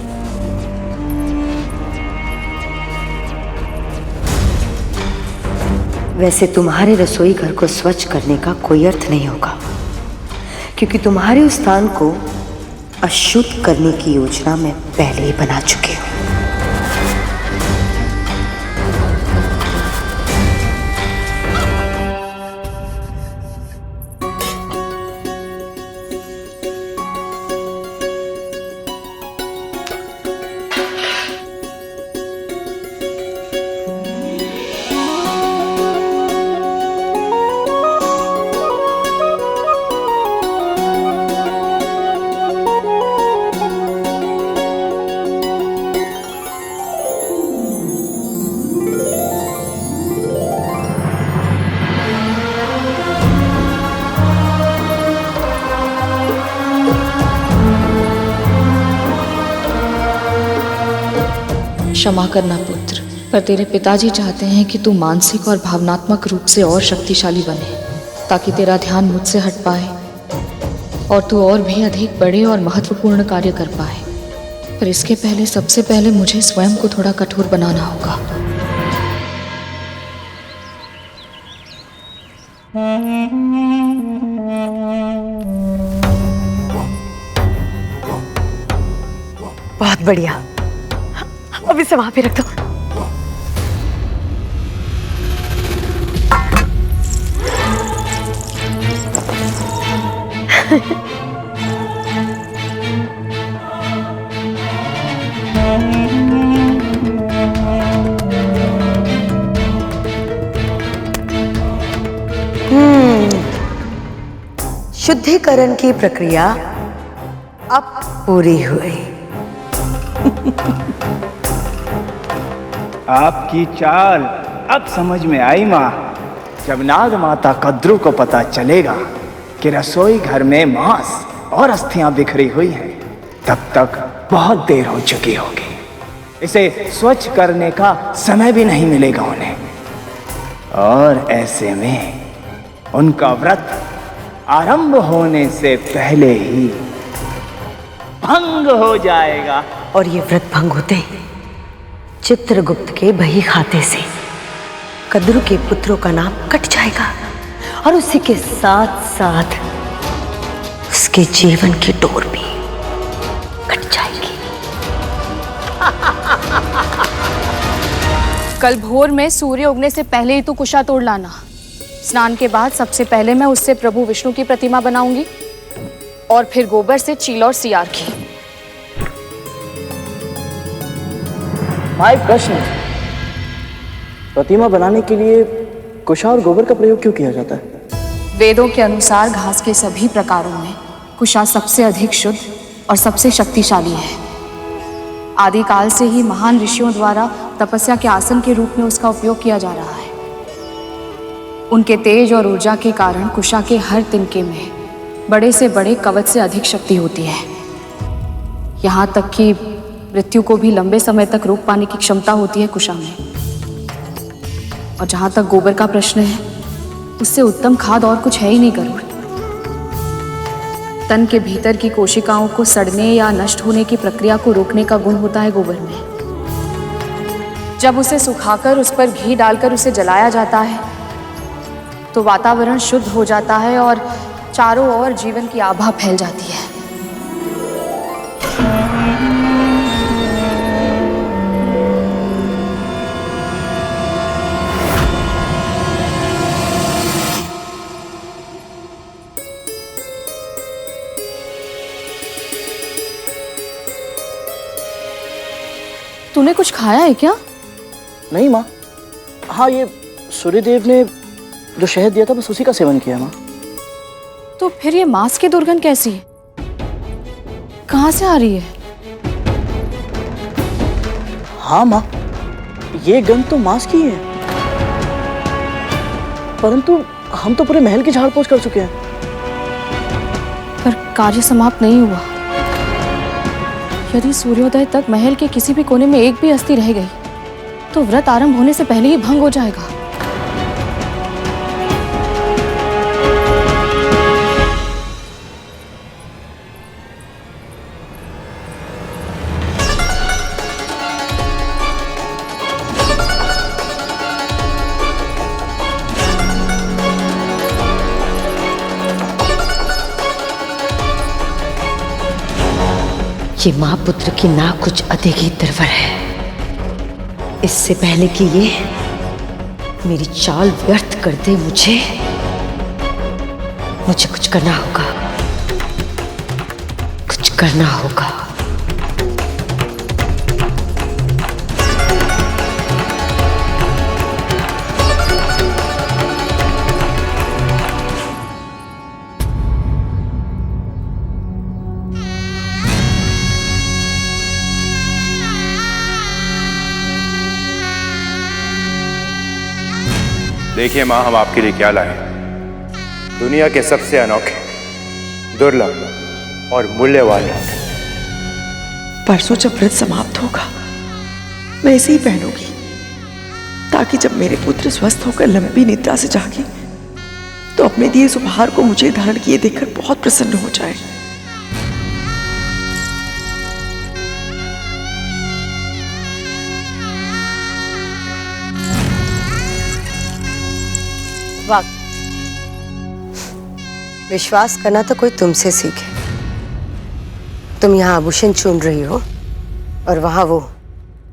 वैसे तुम्हारे रसोई घर को स्वच्छ करने का कोई अर्थ नहीं होगा, क्योंकि तुम्हारे उस स्थान को अशुद्ध करने की योजना मैं पहले ही बना चुकी हूँ। क्षमा करना पुत्र, पर तेरे पिताजी चाहते हैं कि तू मानसिक और भावनात्मक रूप से और शक्तिशाली बने, ताकि तेरा ध्यान मुझसे हट पाए और तू और भी अधिक बड़े और महत्वपूर्ण कार्य कर पाए। पर इसके पहले, सबसे पहले मुझे स्वयं को थोड़ा कठोर बनाना होगा। बहुत बढ़िया, अब इसे वहां पे रख दो। शुद्धिकरण की प्रक्रिया अब पूरी हुई। आपकी चाल अब समझ में आई माँ। जब नाग माता कद्रू को पता चलेगा कि रसोई घर में मांस और अस्थियां बिखरी हुई हैं, तब तक बहुत देर हो चुकी होगी। इसे स्वच्छ करने का समय भी नहीं मिलेगा उन्हें, और ऐसे में उनका व्रत आरंभ होने से पहले ही भंग हो जाएगा। और ये व्रत भंग होते ही चित्रगुप्त के बही खाते से कद्रू के पुत्रों का नाम कट जाएगा, और उसी के साथ साथ उसके जीवन की डोर भी कट जाएगी। कल भोर में सूर्य उगने से पहले ही तू कुशा तोड़ लाना। स्नान के बाद सबसे पहले मैं उससे प्रभु विष्णु की प्रतिमा बनाऊंगी, और फिर गोबर से चील और सियार की। एक प्रश्न, प्रतिमा बनाने के लिए कुशा और गोबर का प्रयोग क्यों किया जाता है? वेदों के अनुसार घास के सभी प्रकारों में कुशा सबसे अधिक शुद्ध और सबसे शक्तिशाली है। आदिकाल से ही महान ऋषियों द्वारा तपस्या के आसन के रूप में उसका उपयोग किया जा रहा है। उनके तेज और ऊर्जा के कारण कुशा के हर तिनके में बड़े से बड़े कवच से अधिक शक्ति होती है। यहाँ तक कि मृत्यु को भी लंबे समय तक रोक पाने की क्षमता होती है कुशा में। और जहाँ तक गोबर का प्रश्न है, उससे उत्तम खाद और कुछ है ही नहीं गरुड़। तन के भीतर की कोशिकाओं को सड़ने या नष्ट होने की प्रक्रिया को रोकने का गुण होता है गोबर में। जब उसे सुखाकर उस पर घी डालकर उसे जलाया जाता है तो वातावरण शुद्ध हो जाता है और चारों ओर जीवन की आभा फैल जाती है। तूने कुछ खाया है क्या? नहीं माँ। हाँ, ये सूर्यदेव ने जो शहद दिया था बस उसी का सेवन किया माँ। तो फिर ये मांस की दुर्गंध कैसी है? कहाँ से आ रही है? हाँ माँ, ये गंध तो मांस की है, परंतु हम तो पूरे महल की झाड़ पोछ कर चुके हैं। पर कार्य समाप्त नहीं हुआ। यदि सूर्योदय तक महल के किसी भी कोने में एक भी अस्थि रह गई तो व्रत आरंभ होने से पहले ही भंग हो जाएगा। ये माँ पुत्र की नाक कुछ अधिक ही निर्भर है। इससे पहले कि ये मेरी चाल व्यर्थ कर दे, मुझे कुछ करना होगा। कुछ करना होगा। देखिए माँ, हम आपके लिए क्या लाए हैं। दुनिया के सबसे अनोखे, दुर्लभ और मूल्यवान रत्न। परसों जब व्रत समाप्त होगा मैं इसे ही पहनूंगी, ताकि जब मेरे पुत्र स्वस्थ होकर लंबी निद्रा से जागे तो अपने दिए इस उपहार को मुझे धारण किए देखकर बहुत प्रसन्न हो जाए। विश्वास करना तो कोई तुमसे सीखे। तुम यहाँ आभूषण चुन रही हो और वहां वो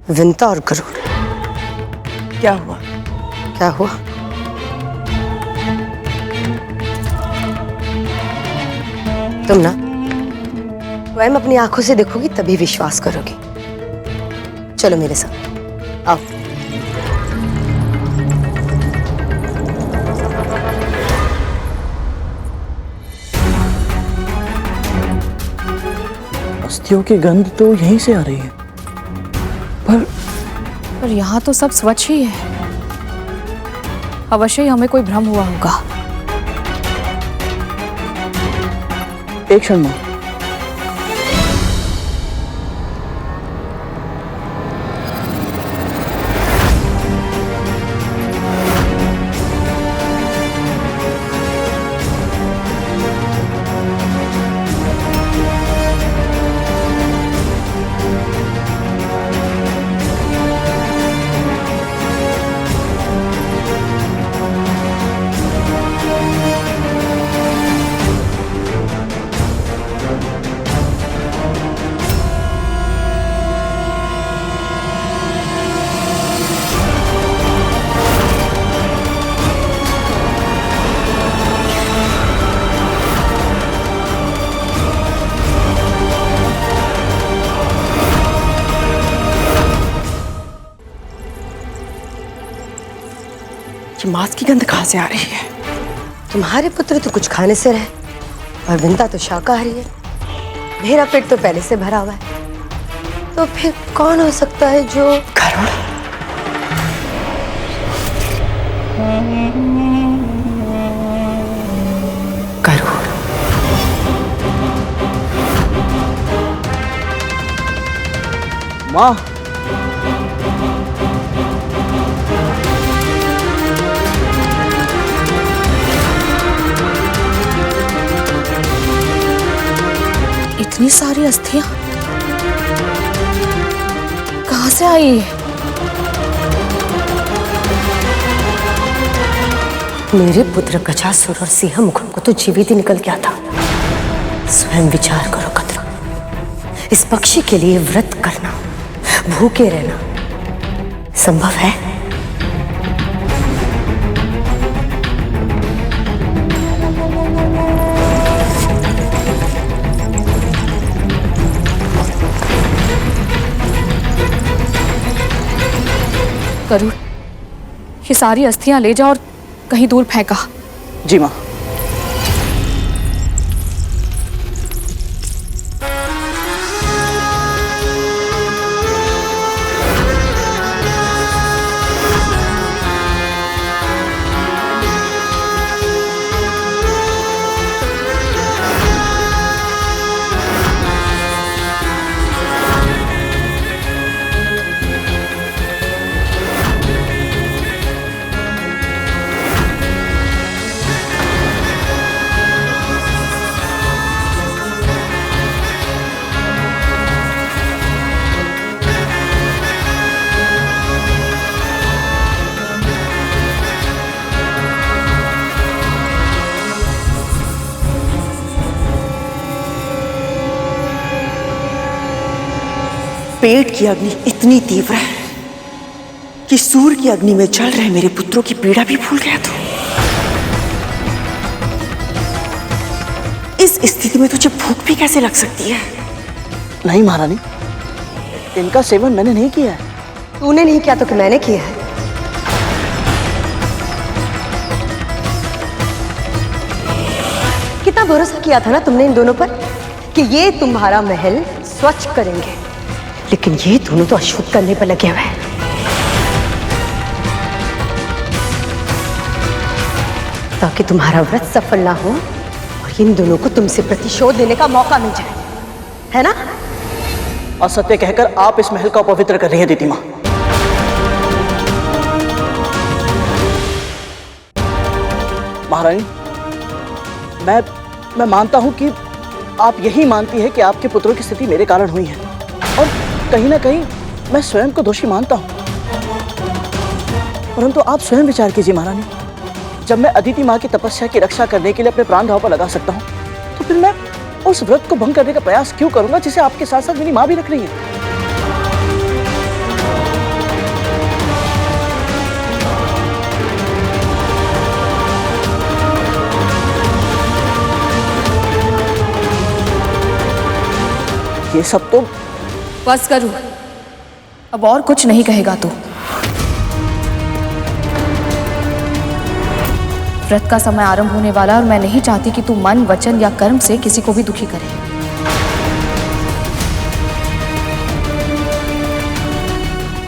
विंता और गरुड़। क्या हुआ? क्या हुआ? तुम ना स्वयं अपनी आंखों से देखोगी तभी विश्वास करोगी। चलो मेरे साथ आओ। अस्थियों की गंध तो यहीं से आ रही है, पर यहाँ तो सब स्वच्छ ही है। अवश्य ही हमें कोई भ्रम हुआ होगा। एक क्षण मां। ये मांस की गंध कहाँ से आ रही है? तुम्हारे पुत्र तो कुछ खाने से रहे और विंता तो शाकाहारी है। मेरा पेट तो पहले से भरा हुआ है। तो फिर कौन हो सकता है जो गरुड़? गरुड़। माँ, इतनी सारी अस्थियां कहां से आई है? मेरे पुत्र गजासुर और सिंह मुखम को तो जीवित ही निकल गया था। स्वयं विचार करो कद्रू, इस पक्षी के लिए व्रत करना, भूखे रहना संभव है? करूर, ये सारी अस्थियां ले जाओ और कहीं दूर फेंका। जी माँ। पेट की अग्नि इतनी तीव्र है कि सूर्य की अग्नि में जल रहे मेरे पुत्रों की पीड़ा भी भूल गया तू। इस स्थिति में तुझे भूख भी कैसे लग सकती है? नहीं महारानी, इनका सेवन मैंने नहीं किया है। तूने नहीं किया तो कि मैंने किया है। कितना भरोसा किया था ना तुमने इन दोनों पर कि ये तुम्हारा महल स्वच्छ करेंगे, लेकिन ये दोनों तो अशुद्ध करने पर लगे हुए हैं। ताकि तुम्हारा व्रत सफल ना हो और इन दोनों को तुमसे प्रतिशोध लेने का मौका मिल जाए, है ना? असत्य कहकर आप इस महल का अपवित्र कर रही हैं दीदी माँ। महारानी, मैं मानता हूं कि आप यही मानती है कि आपके पुत्रों की स्थिति मेरे कारण हुई है, और कहीं ना कहीं मैं स्वयं को दोषी मानता हूं। परंतु आप स्वयं विचार कीजिए महारानी, जब मैं अदिति माँ की तपस्या की रक्षा करने के लिए अपने प्राण दांव पर लगा सकता हूं, तो फिर मैं उस व्रत को भंग करने का प्रयास क्यों करूंगा जिसे आपके साथ साथ मेरी माँ भी रख रही है? ये सब तो बस करूं, अब और कुछ नहीं कहेगा तू। व्रत का समय आरंभ होने वाला और मैं नहीं चाहती कि तू मन, वचन या कर्म से किसी को भी दुखी करे।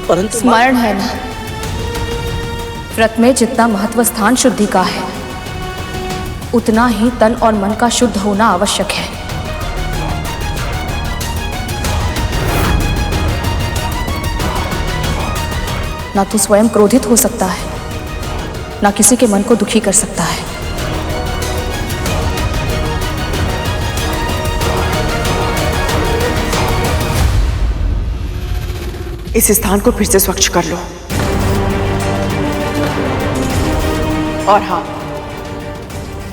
परंतु स्मरण है ना, व्रत में जितना महत्व स्थान शुद्धि का है, उतना ही तन और मन का शुद्ध होना आवश्यक है। ना तू स्वयं क्रोधित हो सकता है, ना किसी के मन को दुखी कर सकता है। इस स्थान को फिर से स्वच्छ कर लो। और हाँ,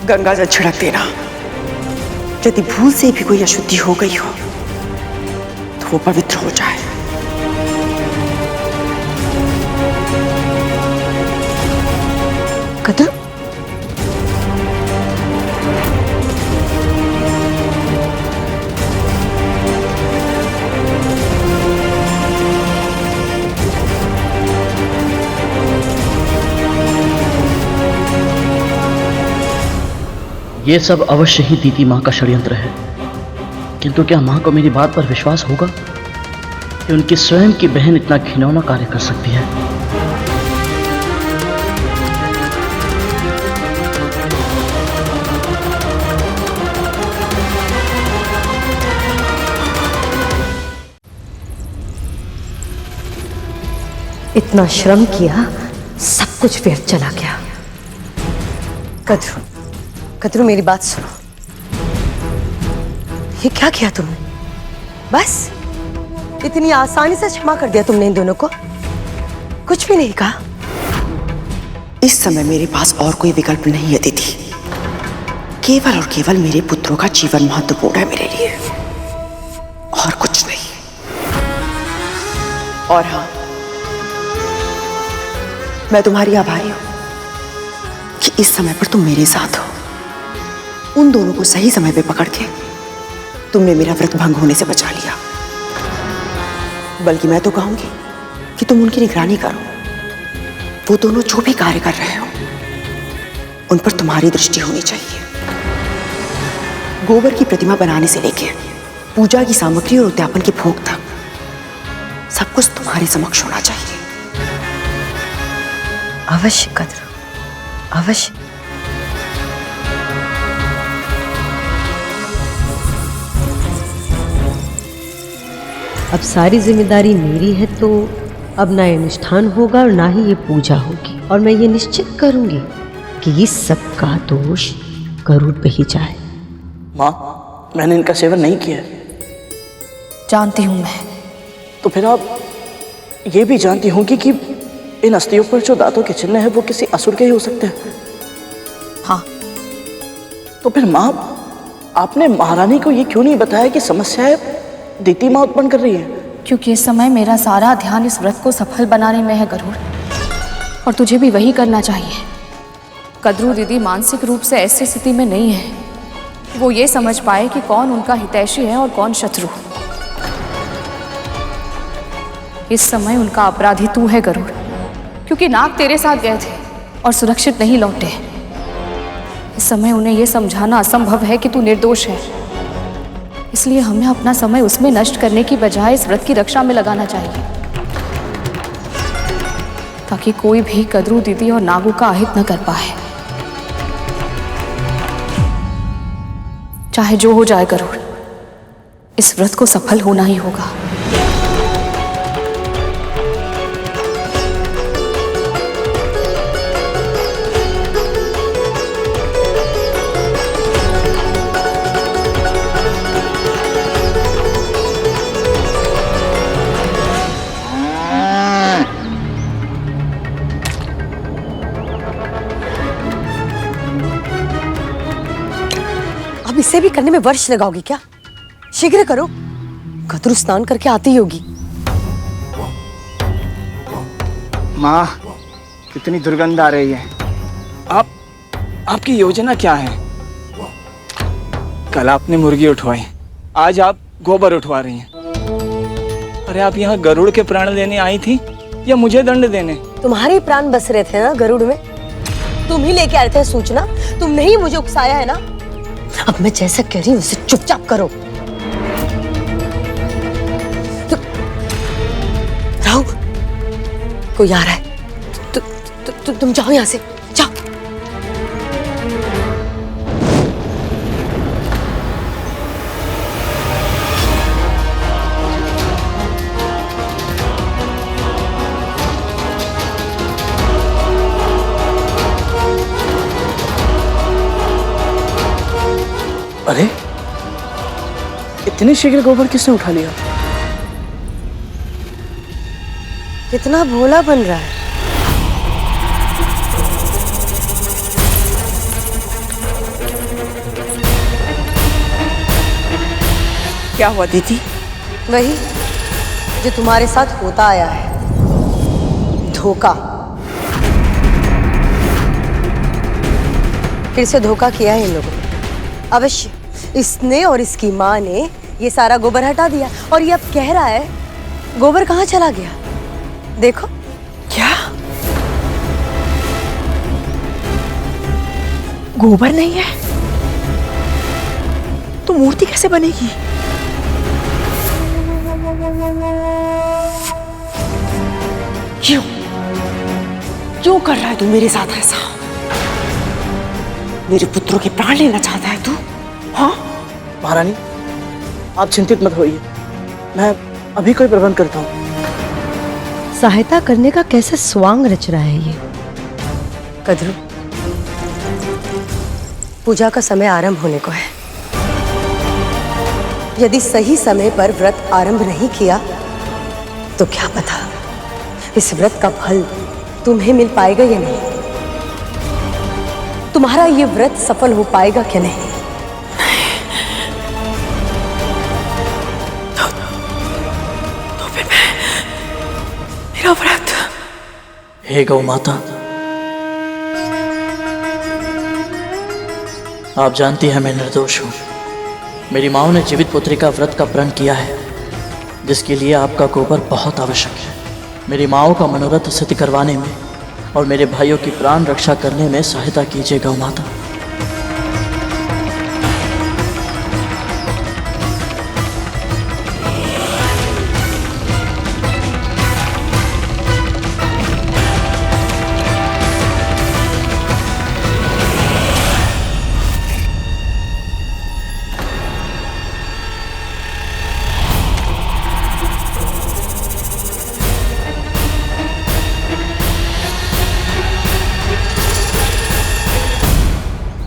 गंगा जल छिड़क देना। यदि भूल से भी कोई अशुद्धि हो गई हो तो वो पवित्र हो जाए। कद्रू, ये सब अवश्य ही दीदी माँ का षड्यंत्र है, किंतु क्या माँ को मेरी बात पर विश्वास होगा कि उनकी स्वयं की बहन इतना घिनौना कार्य कर सकती है? इतना श्रम किया, सब कुछ व्यर्थ चला गया। कद्रू, कद्रू मेरी बात सुनो। ये क्या किया तुमने? बस इतनी आसानी से क्षमा कर दिया तुमने इन दोनों को? कुछ भी नहीं कहा? इस समय मेरे पास और कोई विकल्प नहीं है दीदी। केवल और केवल मेरे पुत्रों का जीवन महत्वपूर्ण है मेरे लिए, और कुछ नहीं। और हाँ, मैं तुम्हारी आभारी हूं कि इस समय पर तुम मेरे साथ हो। उन दोनों को सही समय पे पकड़ के तुमने मेरा व्रत भंग होने से बचा लिया। बल्कि मैं तो कहूंगी कि तुम उनकी निगरानी करो। वो दोनों जो भी कार्य कर रहे हो उन पर तुम्हारी दृष्टि होनी चाहिए। गोबर की प्रतिमा बनाने से लेकर पूजा की सामग्री और उद्यापन के भोग तक सब कुछ तुम्हारे समक्ष होना चाहिए। अवश्य कद्रू, अवश्य। अब सारी जिम्मेदारी मेरी है, तो अब ना ये अनुष्ठान होगा और ना ही ये पूजा होगी। और मैं ये निश्चित करूंगी कि इस सब का दोष गरुड़ पे ही जाए। माँ, मैंने इनका सेवन नहीं किया। जानती हूं मैं। तो फिर आप ये भी जानती होंगी कि इन अस्थियों पर जो दांतों के चिन्ह है वो किसी असुर के ही हो सकते हैं। हाँ। तो फिर माँ, आपने महारानी को ये क्यों नहीं बताया कि समस्याएं दीदी माँ उत्पन्न कर रही है? क्योंकि इस समय मेरा सारा ध्यान इस व्रत को सफल बनाने में है गरुड़, और तुझे भी वही करना चाहिए। कद्रू दीदी मानसिक रूप से ऐसी स्थिति में नहीं है कि वो ये समझ पाए कि कौन उनका हितैषी है और कौन शत्रु। इस समय उनका अपराधी तू है गरुड़, क्योंकि नाग तेरे साथ गए थे और सुरक्षित नहीं लौटे। इस समय उन्हें यह समझाना असंभव है कि तू निर्दोष है। इसलिए हमें अपना समय उसमें नष्ट करने की बजाय इस व्रत की रक्षा में लगाना चाहिए, ताकि कोई भी कद्रू दीदी और नागू का अहित न कर पाए। चाहे जो हो जाए गरुड़, इस व्रत को सफल होना ही होगा। इसे भी करने में वर्ष लगाओगी क्या? शीघ्र करो, कद्रू स्नान करके आती होगी। माँ, कितनी दुर्गंध आ रही है। आपकी योजना क्या है? कल आपने मुर्गी उठवाई, आज आप गोबर उठवा रही हैं। अरे आप यहाँ गरुड़ के प्राण लेने आई थी या मुझे दंड देने? तुम्हारे प्राण बस रहे थे ना गरुड़ में, तुम ही लेके आए थे सूचना, तुमने ही मुझे उकसाया है ना। अब मैं जैसा कह रही हूँ उसे चुपचाप करो। राहु, कोई आ रहा है। तुम जाओ यहाँ से, जाओ। अरे, इतने शीघ्र गोबर किसने उठा लिया? कितना भोला बन रहा है। क्या हुआ दीदी? वही जो तुम्हारे साथ होता आया है, धोखा। फिर से धोखा किया है इन लोगों ने। अवश्य इसने और इसकी माँ ने ये सारा गोबर हटा दिया, और ये अब कह रहा है गोबर कहाँ चला गया। देखो। क्या? गोबर नहीं है तो मूर्ति कैसे बनेगी? क्यों क्यों कर रहा है तू मेरे साथ ऐसा? मेरे पुत्रों के प्राण लेना चाहता है तू? हाँ महारानी, आप चिंतित मत होइए, मैं अभी कोई प्रबंध करता हूँ। सहायता करने का कैसे स्वांग रच रहा है ये। कद्रू, पूजा का समय आरंभ होने को है। यदि सही समय पर व्रत आरंभ नहीं किया तो क्या पता इस व्रत का फल तुम्हें मिल पाएगा या नहीं, तुम्हारा ये व्रत सफल हो पाएगा क्या नहीं। तो फिर मेरा व्रत। हे गौ माता, आप जानती हैं मैं निर्दोष हूँ। मेरी माँ ने जीवित पुत्री का व्रत का प्रण किया है, जिसके लिए आपका गोबर बहुत आवश्यक है। मेरी माँ का मनोरथ सिद्ध करवाने में और मेरे भाइयों की प्राण रक्षा करने में सहायता कीजिए गौ माता।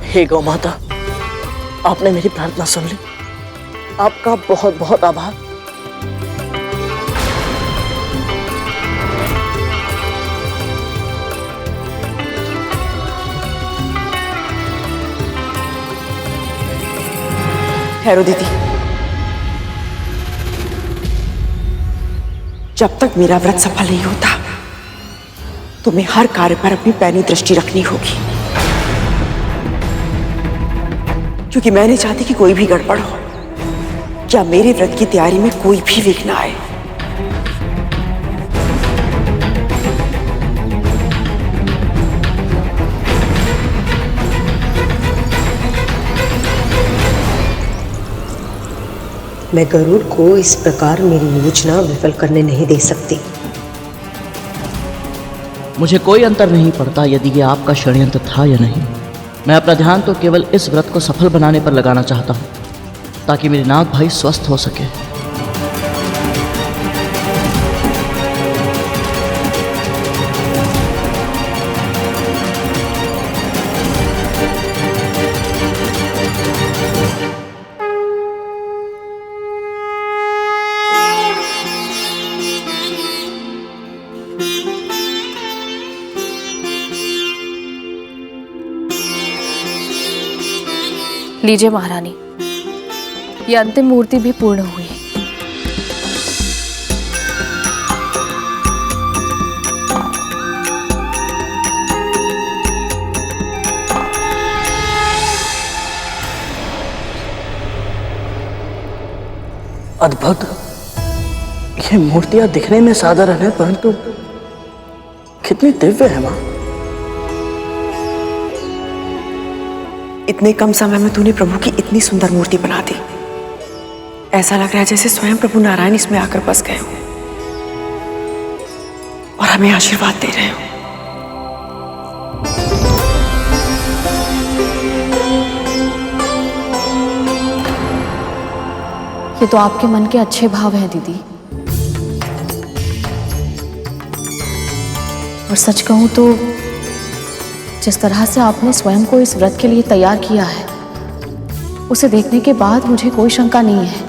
हे गौ माता, आपने मेरी प्रार्थना सुन ली। आपका बहुत बहुत आभार। ठहरो दीदी, जब तक मेरा व्रत सफल नहीं होता तुम्हें हर कार्य पर अपनी पैनी दृष्टि रखनी होगी, क्योंकि मैं नहीं चाहती कि कोई भी गड़बड़ हो या मेरे व्रत की तैयारी में कोई भी विघ्न आए। मैं गरुड़ को इस प्रकार मेरी योजना विफल करने नहीं दे सकती। मुझे कोई अंतर नहीं पड़ता यदि ये आपका षड्यंत्र था या नहीं। मैं अपना ध्यान तो केवल इस व्रत को सफल बनाने पर लगाना चाहता हूँ, ताकि मेरे नाग भाई स्वस्थ हो सके। लीजिए महारानी, ये अंतिम मूर्ति भी पूर्ण हुई। अद्भुत। ये मूर्तियां दिखने में साधारण है, परंतु कितनी दिव्य है मां। इतने कम समय में तूने प्रभु की इतनी सुंदर मूर्ति बना दी। ऐसा लग रहा है जैसे स्वयं प्रभु नारायण इसमें आकर बस गए हो और हमें आशीर्वाद दे रहे हो। ये तो आपके मन के अच्छे भाव हैं दीदी, और सच कहूं तो जिस तरह से आपने स्वयं को इस व्रत के लिए तैयार किया है, उसे देखने के बाद मुझे कोई शंका नहीं है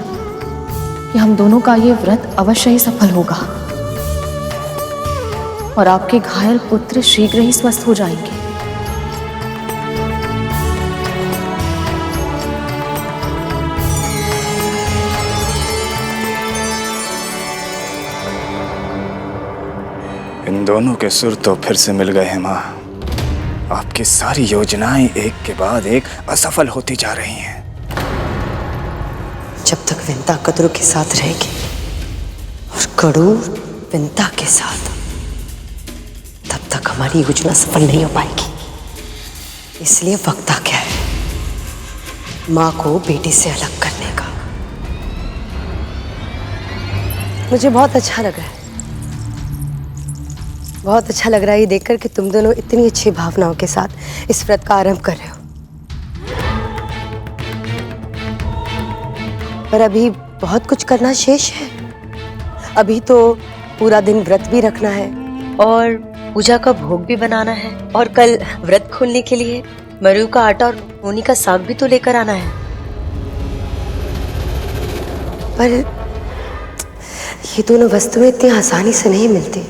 कि हम दोनों का ये व्रत अवश्य ही सफल होगा और आपके घायल पुत्र शीघ्र ही स्वस्थ हो जाएंगे। इन दोनों के सुर तो फिर से मिल गए हैं माँ। आपकी सारी योजनाएं एक के बाद एक असफल होती जा रही हैं। जब तक विंता कद्रू के साथ रहेगी और कड़ू विंता के साथ, तब तक हमारी योजना सफल नहीं हो पाएगी। इसलिए वक्त आ गया है माँ को बेटी से अलग करने का। मुझे बहुत अच्छा लग रहा है, बहुत अच्छा लग रहा है ये देखकर कि तुम दोनों इतनी अच्छी भावनाओं के साथ इस व्रत का आरंभ कर रहे हो। पर अभी बहुत कुछ करना शेष है। अभी तो पूरा दिन व्रत भी रखना है और पूजा का भोग भी बनाना है, और कल व्रत खोलने के लिए मरु का आटा और नोनी का साग भी तो लेकर आना है। पर ये दोनों वस्तुएं इतनी आसानी से नहीं मिलती।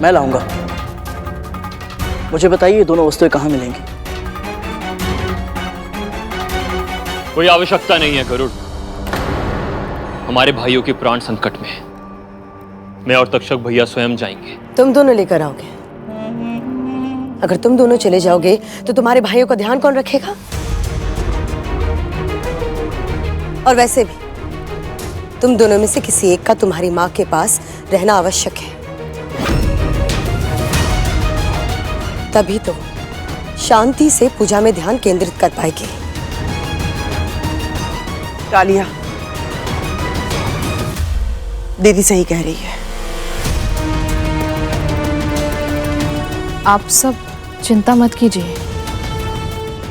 मैं लाऊंगा। मुझे बताइए ये दोनों वस्तुएं कहाँ मिलेंगी? कोई आवश्यकता नहीं है गरुड़। हमारे भाइयों के प्राण संकट में है। मैं और तक्षक भैया स्वयं जाएंगे। तुम दोनों लेकर आओगे? अगर तुम दोनों चले जाओगे तो तुम्हारे भाइयों का ध्यान कौन रखेगा? और वैसे भी तुम दोनों में से किसी एक का तुम्हारी माँ के पास रहना आवश्यक है, तभी तो शांति से पूजा में ध्यान केंद्रित कर पाएगी। तालिया, दीदी सही कह रही है। आप सब चिंता मत कीजिए,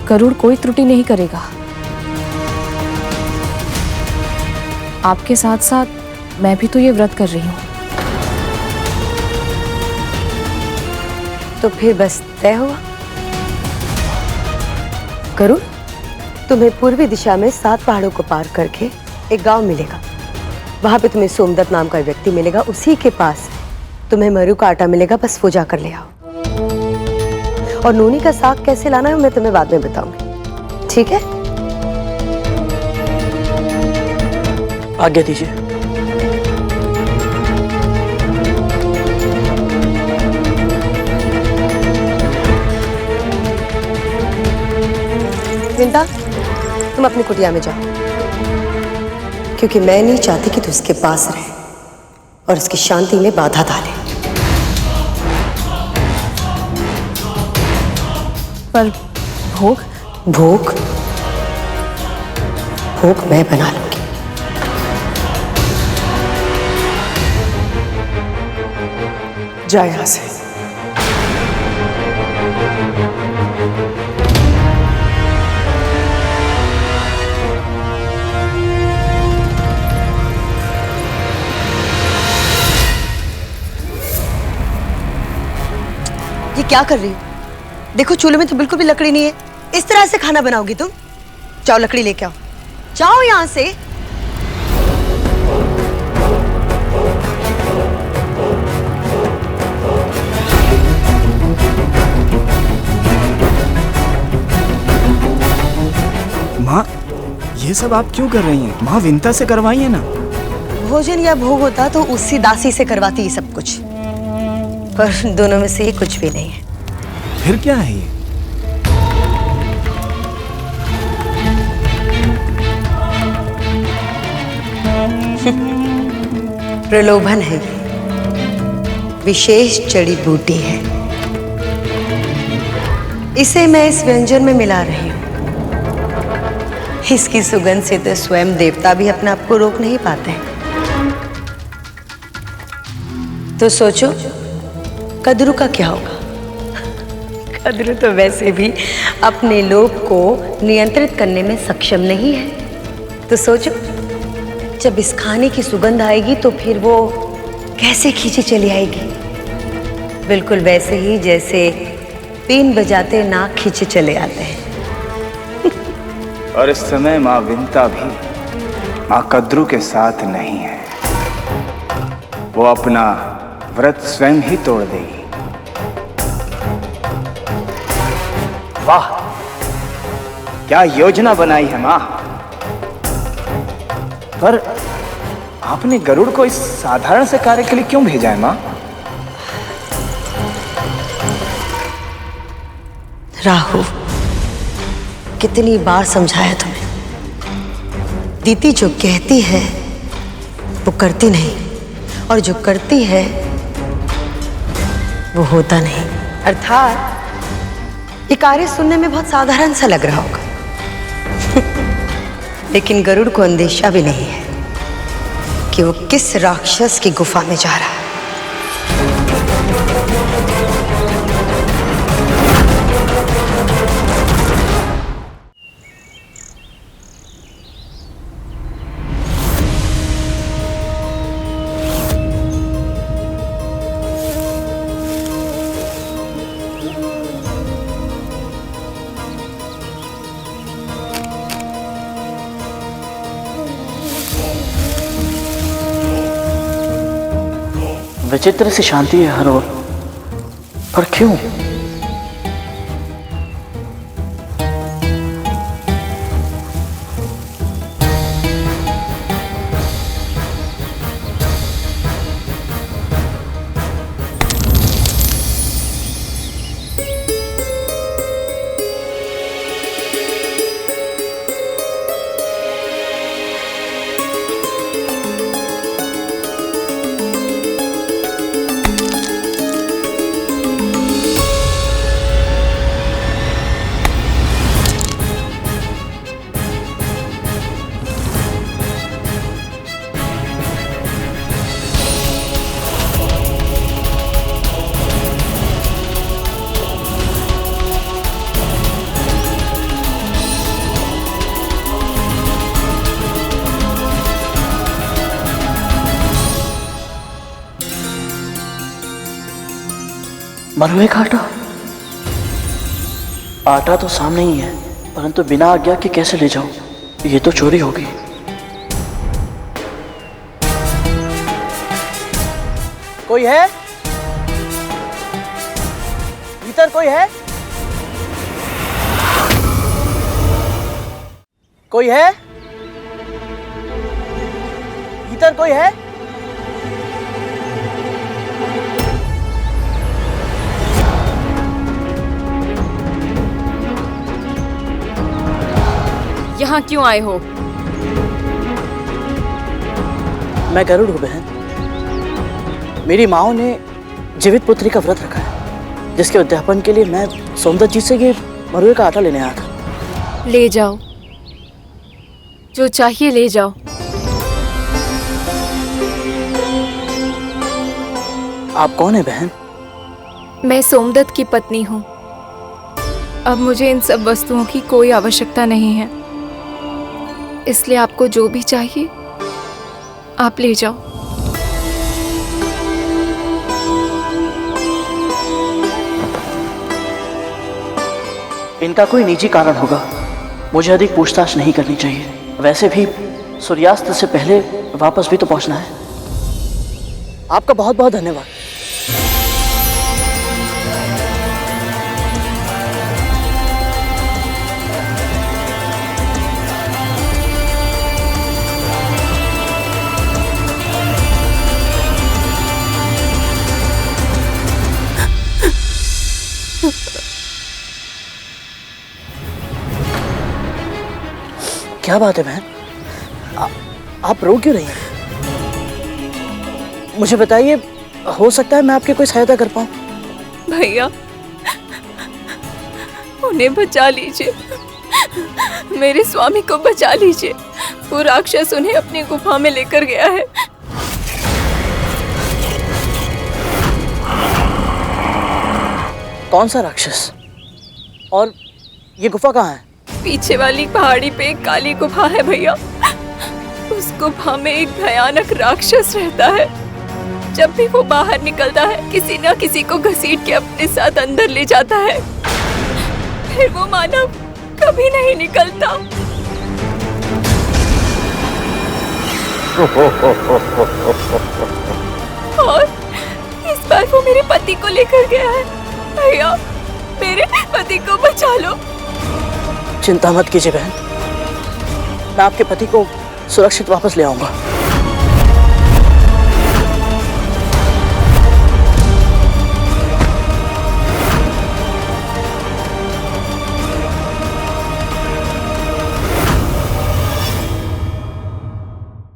गरुड़ कोई त्रुटि नहीं करेगा। आपके साथ साथ मैं भी तो ये व्रत कर रही हूँ। तो फिर बस तय हुआ। गरुड़, तुम्हें पूर्वी दिशा में 7 पहाड़ों को पार करके एक गांव मिलेगा। वहां पे तुम्हें सोमदत्त नाम का व्यक्ति मिलेगा। उसी के पास तुम्हें मरु का आटा मिलेगा। बस वो जा कर ले आओ। और नूनी का साग कैसे लाना है मैं तुम्हें बाद में बताऊंगी, ठीक है? आज्ञा दीजिए। विंता, तुम अपनी कुटिया में जाओ, क्योंकि मैं नहीं चाहती कि तू उसके पास रहे और उसकी शांति में बाधा डाले। पर भोग? भोग भोग मैं बना लूंगी। जा यहां से। ये क्या कर रही हो? देखो चूल्हे में तो बिल्कुल भी लकड़ी नहीं है। इस तरह से खाना बनाओगी तुम? जाओ लकड़ी लेके आओ। जाओ यहां से। माँ, ये सब आप क्यों कर रही हैं? माँ, विंता से करवाइए ना। भोजन या भोग होता तो उसी दासी से करवाती ये सब कुछ, पर दोनों में से ये कुछ भी नहीं है। फिर क्या है ये? प्रलोभन है ये, विशेष जड़ी बूटी है। इसे मैं इस व्यंजन में मिला रही हूं। इसकी सुगंध से तो स्वयं देवता भी अपने आप को रोक नहीं पाते हैं। तो सोचो कद्रू का क्या होगा? कद्रू तो वैसे भी अपने लोभ को नियंत्रित करने में सक्षम नहीं है। तो सोचो जब इस खाने की सुगंध आएगी तो फिर वो कैसे खींची चली आएगी, बिल्कुल वैसे ही जैसे पीन बजाते नाक खींचे चले आते हैं। और इस समय माँ विंता भी माँ कद्रू के साथ नहीं है। वो अपना व्रत स्वयं ही तोड़ देगी। वाह, क्या योजना बनाई है माँ। पर आपने गरुड़ को इस साधारण से कार्य के लिए क्यों भेजा है माँ? राहु, कितनी बार समझाया तुम्हें। दीदी जो कहती है वो करती नहीं, और जो करती है वो होता नहीं। अर्थात ये कार्य सुनने में बहुत साधारण सा लग रहा होगा लेकिन गरुड़ को अंदेशा भी नहीं है कि वो किस राक्षस की गुफा में जा रहा है। विचित्र सी शांति है हर ओर, पर क्यों? मरुए का आटा? आटा तो सामने ही है, परंतु बिना आज्ञा के कैसे ले जाऊं? ये तो चोरी होगी। कोई है? भीतर कोई है? कोई है? भीतर कोई है? यहाँ क्यों आए हो? मैं गरुड़ हूँ बहन। मेरी माँ ने जीवित पुत्री का व्रत रखा है, जिसके उद्यापन के लिए मैं सोमदत्त जी से ये मरुए का आटा लेने आया था। ले जाओ, जो चाहिए ले जाओ। आप कौन है बहन? मैं सोमदत्त की पत्नी हूँ। अब मुझे इन सब वस्तुओं की कोई आवश्यकता नहीं है, इसलिए आपको जो भी चाहिए आप ले जाओ। इनका कोई निजी कारण होगा, मुझे अधिक पूछताछ नहीं करनी चाहिए। वैसे भी सूर्यास्त से पहले वापस भी तो पहुंचना है। आपका बहुत बहुत धन्यवाद। क्या बात है बहन? आप रो क्यों रही हैं? मुझे बताइए, हो सकता है मैं आपकी कोई सहायता कर पाऊं। भैया, उन्हें बचा लीजिए, मेरे स्वामी को बचा लीजिए। वो राक्षस उन्हें अपनी गुफा में लेकर गया है। कौन सा राक्षस? और ये गुफा कहाँ है? पीछे वाली पहाड़ी पे एक काली गुफा है भैया। उस गुफा में एक भयानक राक्षस रहता है। जब भी वो बाहर निकलता है, किसी न किसी को घसीट के अपने साथ अंदर ले जाता है। फिर वो मानव कभी नहीं निकलता। और इस बार वो मेरे पति को लेकर गया है। भैया, मेरे पति को बचा लो। चिंता मत कीजिए बहन, मैं आपके पति को सुरक्षित वापस ले आऊंगा।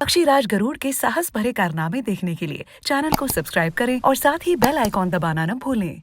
पक्षीराज गरुड़ के साहस भरे कारनामे देखने के लिए चैनल को सब्सक्राइब करें और साथ ही बेल आइकॉन दबाना न भूलें।